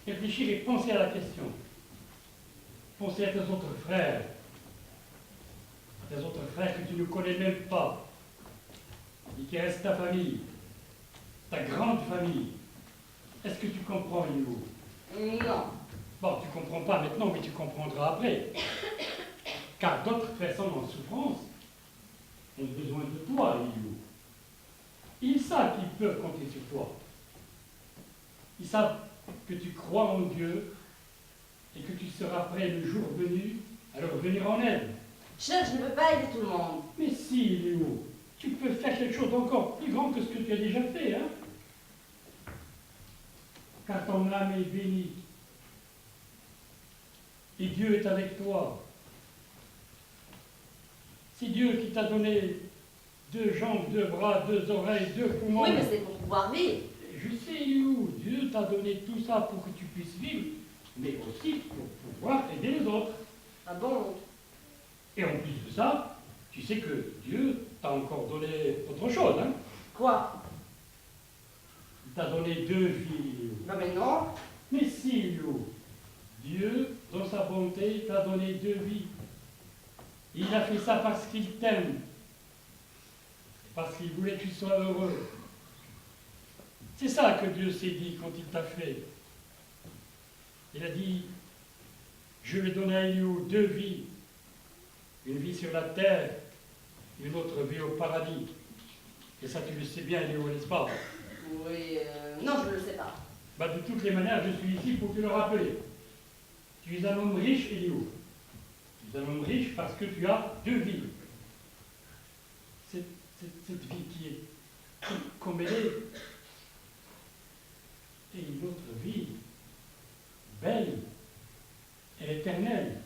Réfléchir et penser à la question. Penser à tes autres frères. À tes autres frères que tu ne connais même pas. Et qui restent ta famille. Ta grande famille. Est-ce que tu comprends, Eliou? Non. Bon, tu comprends pas maintenant, mais tu comprendras après. Car d'autres personnes en souffrance ont besoin de toi, Eliou. Ils savent qu'ils peuvent compter sur toi. Ils savent que tu crois en Dieu et que tu seras prêt le jour venu à leur venir en aide. Chef, je ne peux pas aider tout le monde. Mais si, Eliou, tu peux faire quelque chose d'encore plus grand que ce que tu as déjà fait, hein? Car ton âme est bénie. Et Dieu est avec toi. C'est Dieu qui t'a donné 2 jambes, 2 bras, 2 oreilles, 2 poumons. Oui, mais c'est pour pouvoir vivre. Je sais, Eliou, Dieu t'a donné tout ça pour que tu puisses vivre, mais aussi pour pouvoir aider les autres. Ah bon? Et en plus de ça, tu sais que Dieu t'a encore donné autre chose, hein? Quoi? Il t'a donné 2 vies, Eliou. Non mais non. Mais si, Eliou. Dieu, dans sa bonté, t'a donné 2 vies. Il a fait ça parce qu'il t'aime. Parce qu'il voulait que tu sois heureux. C'est ça que Dieu s'est dit quand il t'a fait. Il a dit, je vais donner à Eliou 2 vies. Une vie sur la terre, une autre vie au paradis. Et ça, tu le sais bien, Eliou, n'est-ce pas? Oui, non, je ne le sais pas. Bah, de toutes les manières, je suis ici pour te le rappeler. Tu es un homme riche, Eliou. Tu es un homme riche parce que tu as 2 vies. Cette vie qui est comme elle est, et une autre vie, belle et éternelle.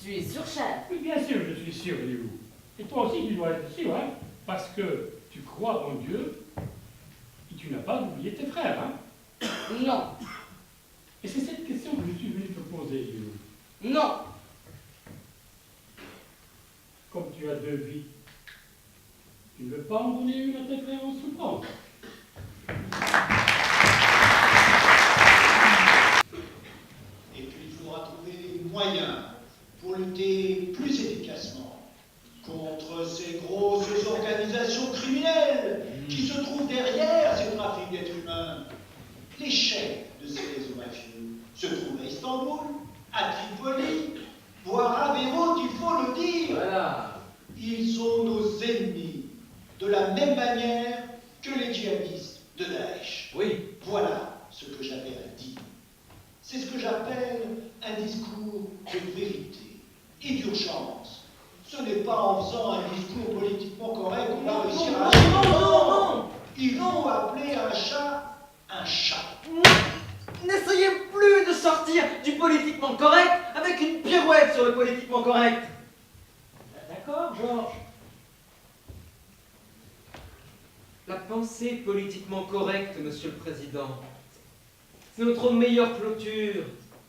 Tu es sûr, chef? Oui, bien sûr, je suis sûr, Eliou. Et toi aussi, tu dois être sûr, hein, parce que tu crois en Dieu et tu n'as pas oublié tes frères, hein? Non. Et c'est cette question que je suis venu te poser, Eliou. Non. Comme tu as 2 vies, tu ne veux pas en donner une à tes frères en souffrance? Et puis il faudra trouver des moyens pour lutter plus efficacement contre ces grosses organisations criminelles qui se trouvent derrière ces trafics d'êtres humains. Les chefs de ces réseaux mafieux se trouvent à Istanbul, à Tripoli, voire à Beyrouth, il faut le dire. Voilà. Ils sont nos ennemis, de la même manière que les djihadistes de Daesh. Oui. Voilà ce que j'avais à dire. C'est ce que j'appelle un discours de vérité et d'urgence. Ce n'est pas en faisant un discours politiquement correct qu'on va réussir à... Non. Il faut appeler un chat un chat. N'essayez plus de sortir du politiquement correct avec une pirouette sur le politiquement correct. D'accord, Georges? La pensée politiquement correcte, Monsieur le Président, c'est notre meilleure clôture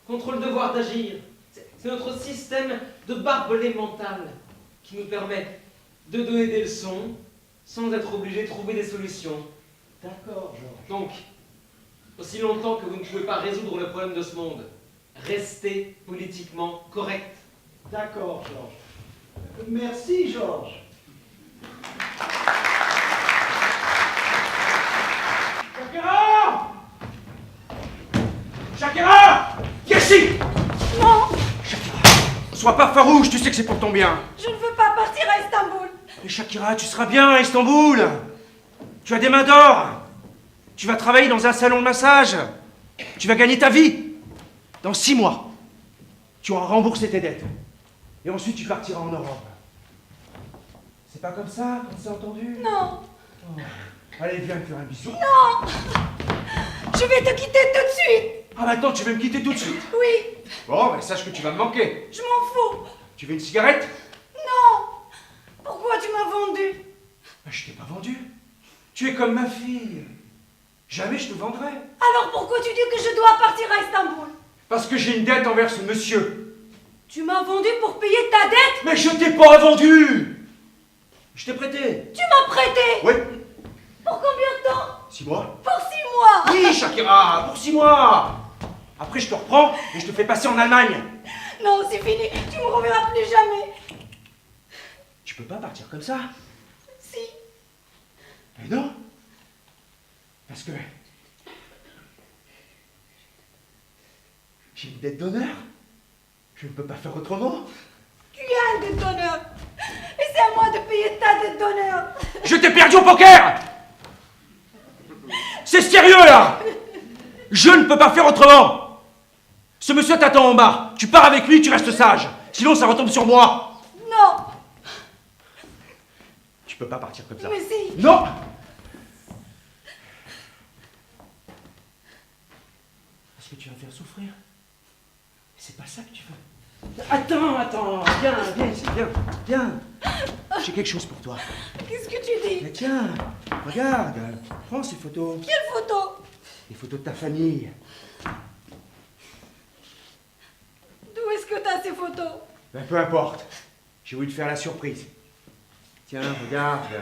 contre le devoir d'agir. C'est notre système de barbelé mental qui nous permet de donner des leçons sans être obligé de trouver des solutions. D'accord, Georges. Donc, aussi longtemps que vous ne pouvez pas résoudre le problème de ce monde, restez politiquement correct. D'accord, Georges. Merci, Georges. Shakira! Shakira! Viens ici! Non, Shakira, sois pas farouche, tu sais que c'est pour ton bien. je ne veux pas partir à Istanbul. Mais Shakira, tu seras bien à Istanbul. Tu as des mains d'or. Tu vas travailler dans un salon de massage. Tu vas gagner ta vie. Dans 6 mois. Tu auras remboursé tes dettes. Et ensuite, tu partiras en Europe. C'est pas comme ça qu'on s'est entendu? Non. Oh. Allez, viens me faire un bisou. Non. Je vais te quitter tout de suite. Ah, maintenant, tu veux me quitter tout de suite? Oui. Bon, ben sache que tu vas me manquer. Je m'en fous. Tu veux une cigarette? Non. Pourquoi tu m'as vendu? Ben, je t'ai pas vendu. Tu es comme ma fille. Jamais je te vendrai. Alors pourquoi tu dis que je dois partir à Istanbul? Parce que j'ai une dette envers ce monsieur. Tu m'as vendu pour payer ta dette? Mais je t'ai pas vendu. Je t'ai prêté. Tu m'as prêté? Oui. Pour combien de temps? 6 mois. Pour 6 mois. Oui, Shakira, pour 6 mois. Après, je te reprends et je te fais passer en Allemagne. Non, c'est fini. Tu me reverras plus jamais. Tu peux pas partir comme ça. Si. Mais non. Parce que j'ai une dette d'honneur. Je ne peux pas faire autrement. Tu as une dette d'honneur. Et c'est à moi de payer ta dette d'honneur. Je t'ai perdu au poker. C'est sérieux là. Je ne peux pas faire autrement. Ce monsieur t'attend en bas. Tu pars avec lui, tu restes sage. Sinon ça retombe sur moi. Non. Tu peux pas partir comme ça. Mais si. Non. Parce que tu vas me faire souffrir. C'est pas ça que tu veux. Attends, viens ici, viens. J'ai quelque chose pour toi. Qu'est-ce que tu dis? Mais tiens, regarde, prends ces photos. Quelle photo? Les photos de ta famille. D'où est-ce que t'as ces photos? Ben, peu importe. J'ai voulu te faire la surprise. Tiens, regarde.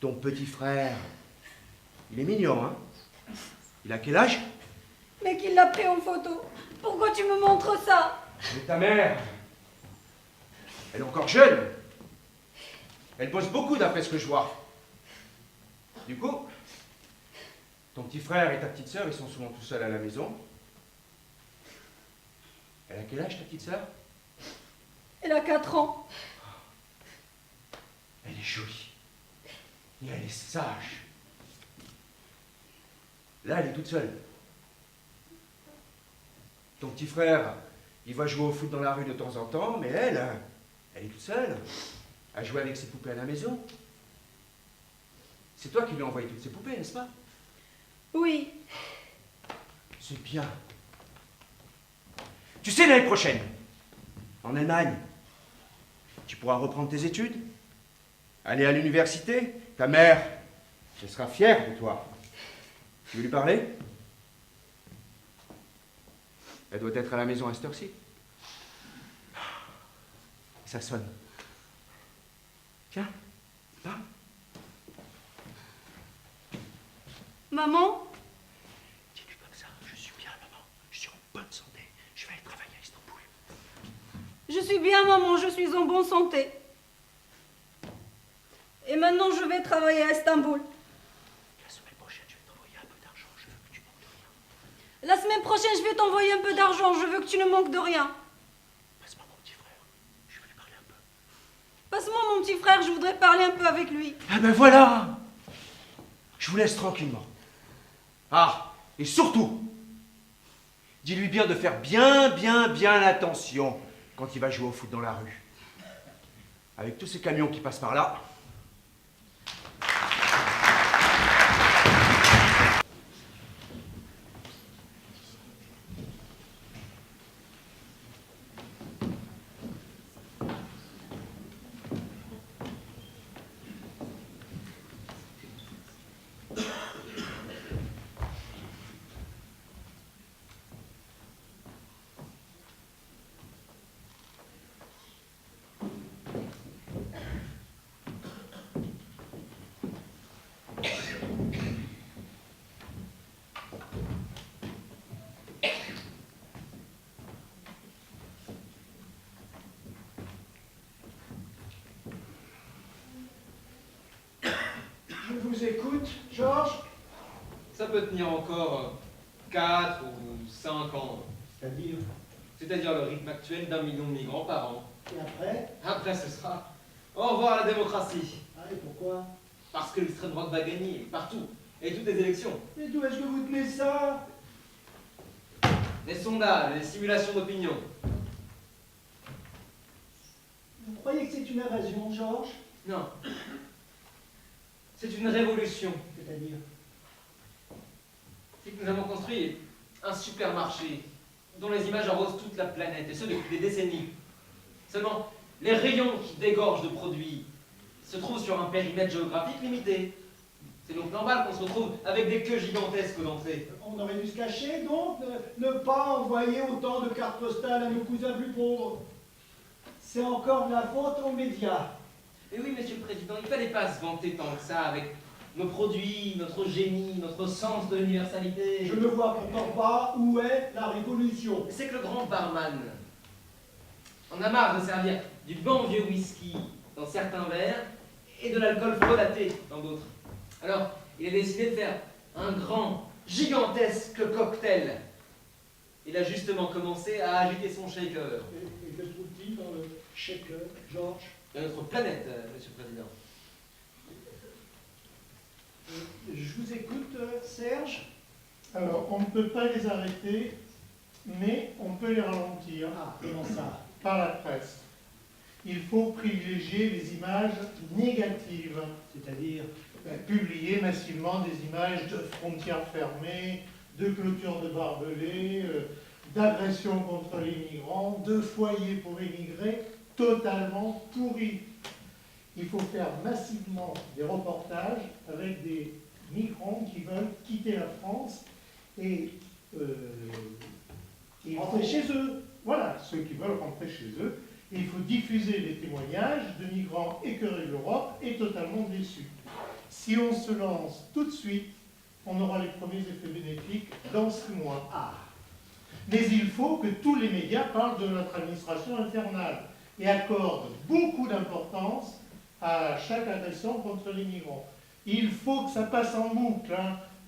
Ton petit frère. Il est mignon, hein? Il a quel âge? Mais qui l'a pris en photo? Pourquoi tu me montres ça? Mais ta mère. Elle est encore jeune. Elle bosse beaucoup d'après ce que je vois. Du coup, ton petit frère et ta petite sœur, ils sont souvent tout seuls à la maison. Elle a quel âge, ta petite sœur? Elle a 4 ans. Elle est jolie. Et elle est sage. Là, elle est toute seule. Ton petit frère, il va jouer au foot dans la rue de temps en temps, mais elle est toute seule. À jouer avec ses poupées à la maison. C'est toi qui lui as envoyé toutes ces poupées, n'est-ce pas? Oui. C'est bien. Tu sais, l'année prochaine, en Allemagne, tu pourras reprendre tes études, aller à l'université. Ta mère, elle sera fière de toi. Tu veux lui parler? Elle doit être à la maison à cette heure-ci. Ça sonne. Tiens, parle. Maman? Dis-lui comme ça, je suis bien, maman. Je suis en bonne santé. Je vais aller travailler à Istanbul. Je suis bien, maman, je suis en bonne santé. Et maintenant, je vais travailler à Istanbul. La semaine prochaine, je vais t'envoyer un peu d'argent. Je veux que tu manques de rien. La semaine prochaine, je vais t'envoyer un peu d'argent. Je veux que tu ne manques de rien. Passe-moi mon petit frère. Je veux lui parler un peu. Passe-moi mon petit frère, je voudrais parler un peu avec lui. Ah ben voilà. Je vous laisse tranquillement. Ah, et surtout, dis-lui bien de faire bien attention quand il va jouer au foot dans la rue. Avec tous ces camions qui passent par là. Je vous écoute, Georges. Ça peut tenir encore 4 ou 5 ans. C'est-à-dire? C'est-à-dire le rythme actuel d'1 million de migrants par an. Et après? Après, ce sera au revoir à la démocratie. Ah, et pourquoi? Parce que l'extrême droite va gagner, partout, et toutes les élections. Mais d'où est-ce que vous tenez ça? les sondages, les simulations d'opinion. Vous croyez que c'est une invasion, Georges? Non. C'est une révolution. C'est-à-dire? C'est que nous avons construit un supermarché dont les images arrosent toute la planète, et ce depuis des décennies. Seulement, les rayons qui dégorgent de produits se trouvent sur un périmètre géographique limité. C'est donc normal qu'on se retrouve avec des queues gigantesques aux entrées. On aurait dû se cacher, donc, ne pas envoyer autant de cartes postales à nos cousins plus pauvres. C'est encore de la faute aux médias. Mais oui, Monsieur le Président, il ne fallait pas se vanter tant que ça avec nos produits, notre génie, notre sens de l'universalité. Je ne vois pourtant pas où est la révolution. C'est que le grand barman en a marre de servir du bon vieux whisky dans certains verres et de l'alcool frelaté dans d'autres. Alors, il a décidé de faire un grand, gigantesque cocktail. Il a justement commencé à agiter son shaker. Et que trouve-t-il dans le shaker, Georges? De notre planète, Monsieur le Président. Je vous écoute, Serge. Alors, on ne peut pas les arrêter, mais on peut les ralentir. Ah, comment ça? Par la presse. Il faut privilégier les images négatives. C'est-à-dire? Publier massivement des images de frontières fermées, de clôtures de barbelés, d'agressions contre les migrants, de foyers pour immigrés totalement pourris. Il faut faire massivement des reportages avec des migrants qui veulent quitter la France et rentrer chez eux. Voilà, ceux qui veulent rentrer chez eux. Et il faut diffuser les témoignages de migrants écœurés de l'Europe et totalement déçus. Si on se lance tout de suite, on aura les premiers effets bénéfiques dans 6 mois. Ah. Mais il faut que tous les médias parlent de notre administration infernale et accordent beaucoup d'importance à chaque agression contre les migrants. Il faut que ça passe en boucle.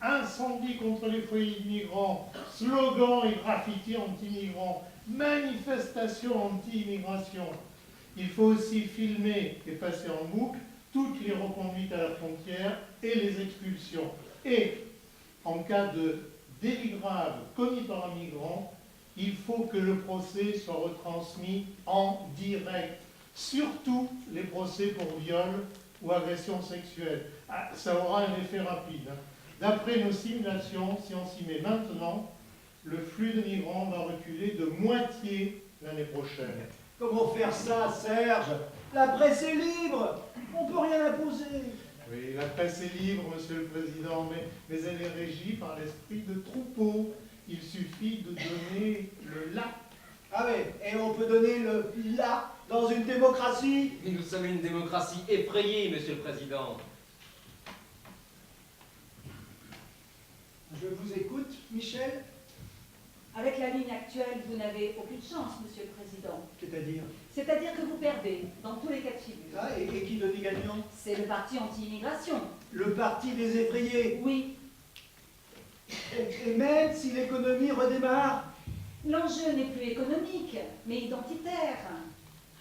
Incendie contre les foyers de migrants, slogans et graffitis anti-migrants, manifestations anti-immigration. Il faut aussi filmer et passer en boucle toutes les reconduites à la frontière et les expulsions. Et en cas de délit grave commis par un migrant, il faut que le procès soit retransmis en direct. Surtout les procès pour viol ou agression sexuelle. Ah, ça aura un effet rapide. D'après nos simulations, si on s'y met maintenant, le flux de migrants va reculer de moitié l'année prochaine. Comment faire ça, Serge? La presse est libre. On ne peut rien imposer. Oui, la presse est libre, Monsieur le Président, mais elle est régie par l'esprit de troupeau. Il suffit de donner le là. Ah oui, et on peut donner le là dans une démocratie? Mais nous sommes une démocratie effrayée, Monsieur le Président. Je vous écoute, Michel. Avec la ligne actuelle, vous n'avez aucune chance, Monsieur le Président. C'est-à-dire? C'est-à-dire que vous perdez, dans tous les cas de figure. Ah, et qui donne gagnant? C'est le parti anti-immigration. Le parti des effrayés? Oui. Et même si l'économie redémarre? L'enjeu n'est plus économique, mais identitaire.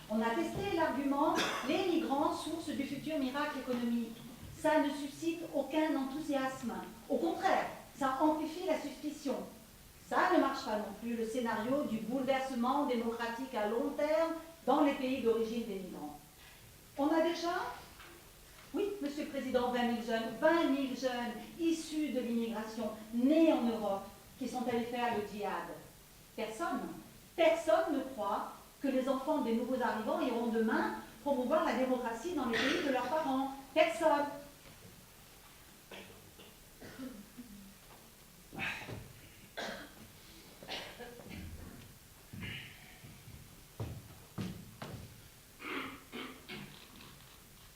On a testé l'argument « les migrants, source du futur miracle économique ». Ça ne suscite aucun enthousiasme. Au contraire, ça amplifie la suspicion. Ça ne marche pas non plus, le scénario du bouleversement démocratique à long terme dans les pays d'origine des migrants. On a déjà, oui, Monsieur le Président, 20 000 jeunes issus de l'immigration, nés en Europe, qui sont allés faire le djihad. Personne ne croit que les enfants des nouveaux arrivants iront demain promouvoir la démocratie dans les pays de leurs parents. Personne.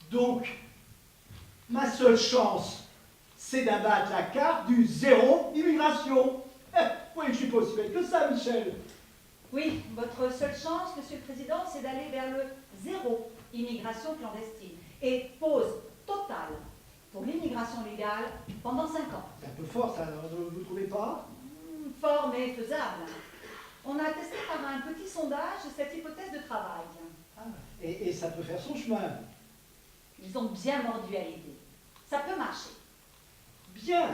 Donc, ma seule chance, c'est d'abattre la carte du zéro immigration. Oui, je suis pas aussi bête que ça, Michel. Oui, votre seule chance, Monsieur le Président, c'est d'aller vers le zéro immigration clandestine et pause totale pour l'immigration légale pendant 5 ans. C'est un peu fort, ça, vous ne trouvez pas? Fort, mais faisable. On a testé par un petit sondage cette hypothèse de travail. Ah, et ça peut faire son chemin. Ils ont bien mordu à l'idée. Ça peut marcher. Bien.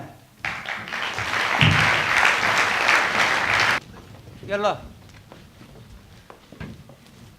Yallah.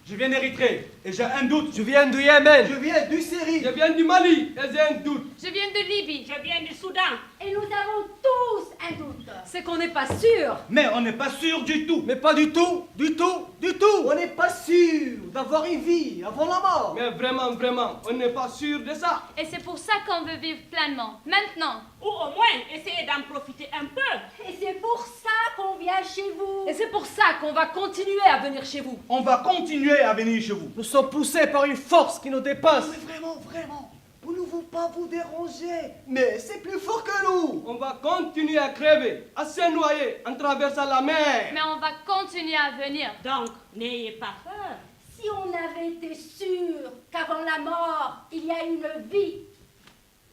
Je viens d'Érythrée et j'ai un doute. Je viens du Yémen. Je viens du Syrie. Je viens du Mali et j'ai un doute. Je viens de Libye. Je viens du Soudan. Et nous avons tous un doute. C'est qu'on n'est pas sûr. Mais on n'est pas sûr du tout. Mais pas du tout, du tout, du tout. On n'est pas sûr d'avoir une vie avant la mort. Mais vraiment, vraiment, on n'est pas sûr de ça. Et c'est pour ça qu'on veut vivre pleinement, maintenant. Ou au moins essayer d'en profiter un peu. Et c'est pour ça qu'on vient chez vous. Et c'est pour ça qu'on va continuer à venir chez vous. On va continuer à venir chez vous. Nous sommes poussés par une force qui nous dépasse. Mais vraiment, vraiment, vous ne voulez pas vous déranger. Mais c'est plus fort que nous. On va continuer à crever, à se noyer en traversant la mer. Mais on va continuer à venir. Donc, n'ayez pas peur. Si on avait été sûr qu'avant la mort, il y a une vie,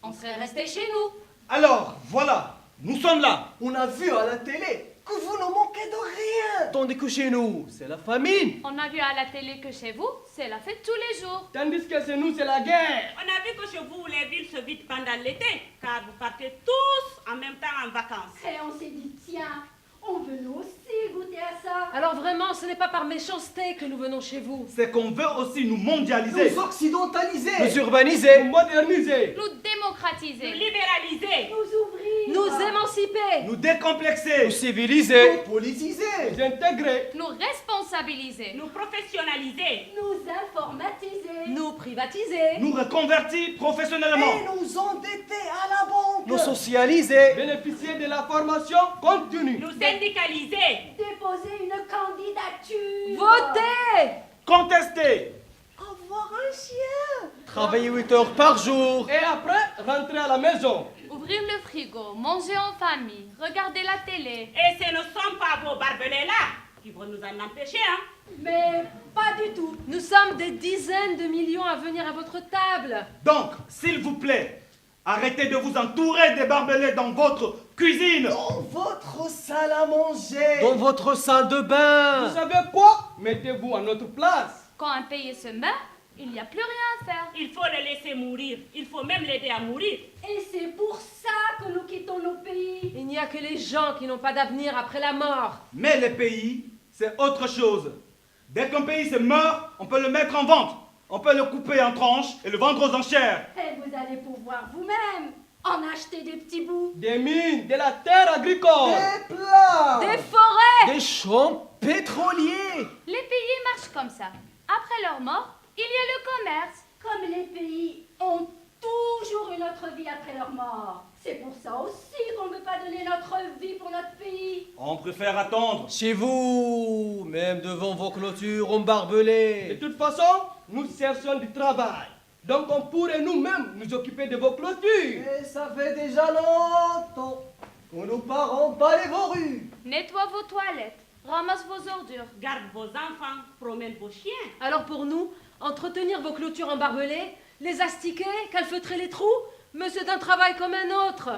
On serait resté chez nous. Alors, voilà, nous sommes là. On a vu à la télé que vous ne manquez de rien. Tandis que chez nous, c'est la famine. On a vu à la télé que chez vous, c'est la fête tous les jours. Tandis que chez nous, c'est la guerre. On a vu que chez vous, les villes se vident pendant l'été, car vous partez tous en même temps en vacances. et on s'est dit, tiens, on veut nous aussi goûter à ça. Alors vraiment, ce n'est pas par méchanceté que nous venons chez vous. C'est qu'on veut aussi nous mondialiser. Nous occidentaliser. Nous urbaniser. Nous moderniser. Nous démocratiser. Nous libéraliser. Nous ouvrir. Nous émanciper. Nous décomplexer. Nous civiliser. Nous politiser. Nous intégrer. Nous responsabiliser. Nous professionnaliser. Nous informatiser. Nous privatiser. Nous reconvertir professionnellement. Et nous endetter à la banque. Nous socialiser. Bénéficier de la formation continue. Nous syndicaliser. Déposer une candidature. Voter. Contester. Avoir un chien. Travailler 8 heures par jour. Et après, rentrer à la maison. Ouvrir le frigo, manger en famille, regarder la télé. Et ce ne sont pas vos barbelés-là qui vont nous en empêcher, hein. Mais pas du tout. Nous sommes des dizaines de millions à venir à votre table. Donc, s'il vous plaît, arrêtez de vous entourer des barbelés dans votre cuisine. Dans votre salle à manger. Dans votre salle de bain. Vous savez quoi? Mettez-vous à notre place. Quand un pays se meurt, il n'y a plus rien à faire. Il faut le laisser mourir. Il faut même l'aider à mourir. Et c'est pour ça que nous quittons nos pays. Il n'y a que les gens qui n'ont pas d'avenir après la mort. Mais les pays, c'est autre chose. Dès qu'un pays se meurt, on peut le mettre en vente. On peut le couper en tranches et le vendre aux enchères. Et vous allez pouvoir vous-même en acheter des petits bouts. Des mines, de la terre agricole. Des plats. Des forêts. Des champs pétroliers. Les pays marchent comme ça. Après leur mort, il y a le commerce. Comme les pays ont toujours une autre vie après leur mort. C'est pour ça aussi qu'on ne veut pas donner notre vie pour notre pays. On préfère attendre. Chez vous, même devant vos clôtures embarbelées. De toute façon, nous cherchons du travail. Donc on pourrait nous-mêmes nous occuper de vos clôtures. Et ça fait déjà longtemps que nos parents balaient vos rues. Nettoie vos toilettes, ramasse vos ordures. Garde vos enfants, promène vos chiens. Alors pour nous, entretenir vos clôtures embarbelées, les astiquer, calfeutrer les trous, mais c'est un travail comme un autre.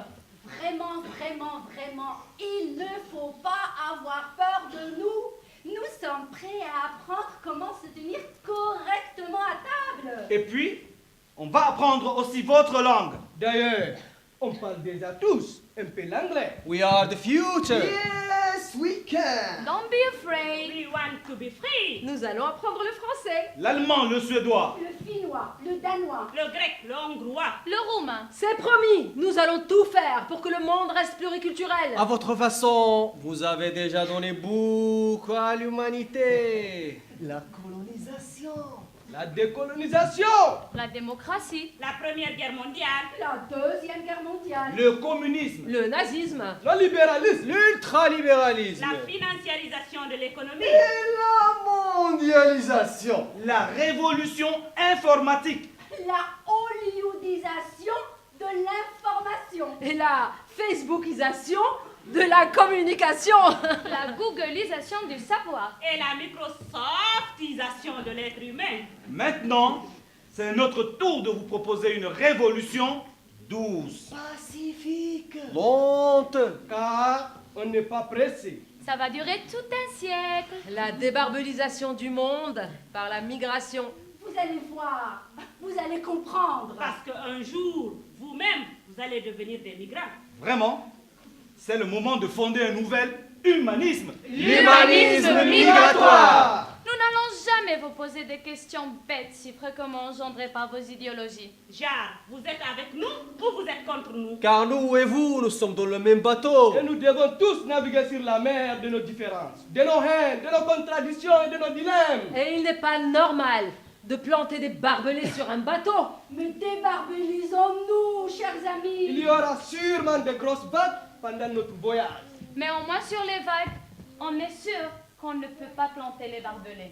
Vraiment, vraiment, vraiment, il ne faut pas avoir peur de nous. Nous sommes prêts à apprendre comment se tenir correctement à table. Et puis, on va apprendre aussi votre langue. D'ailleurs, on parle déjà tous un peu l'anglais. We are the future. Yes, we can. Don't be afraid. We want to be free. Nous allons apprendre le français. L'allemand, le suédois. Le finnois, le danois. Le grec, le hongrois. Le roumain. C'est promis, nous allons tout faire pour que le monde reste pluriculturel. À votre façon, vous avez déjà donné beaucoup à l'humanité. La colonisation. La décolonisation. La démocratie. La Première Guerre mondiale. La Deuxième Guerre mondiale. Le communisme. Le nazisme. Le libéralisme. L'ultralibéralisme. La financiarisation de l'économie. Et la mondialisation. La révolution informatique. La hollywoodisation de l'information. Et la facebookisation de la communication. La googlisation du savoir. Et la microsoftisation de l'être humain. Maintenant, c'est notre tour de vous proposer une révolution douce. Pacifique. Lente, car on n'est pas pressé. Ça va durer tout un siècle. La débarbelisation du monde par la migration. Vous allez voir, vous allez comprendre. Parce qu'un jour, vous-même, vous allez devenir des migrants. Vraiment, c'est le moment de fonder un nouvel humanisme. L'humanisme migratoire. Nous n'allons jamais vous poser des questions bêtes si fréquemment engendrées par vos idéologies. Genre, vous êtes avec nous ou vous êtes contre nous? Car nous et vous, nous sommes dans le même bateau. Et nous devons tous naviguer sur la mer de nos différences, de nos haines, de nos contradictions et de nos dilemmes. Et il n'est pas normal de planter des barbelés sur un bateau. Mais débarbellisons-nous, chers amis. Il y aura sûrement de grosses vagues pendant notre voyage. Mais au moins sur les vagues, on est sûr qu'on ne peut pas planter les barbelés.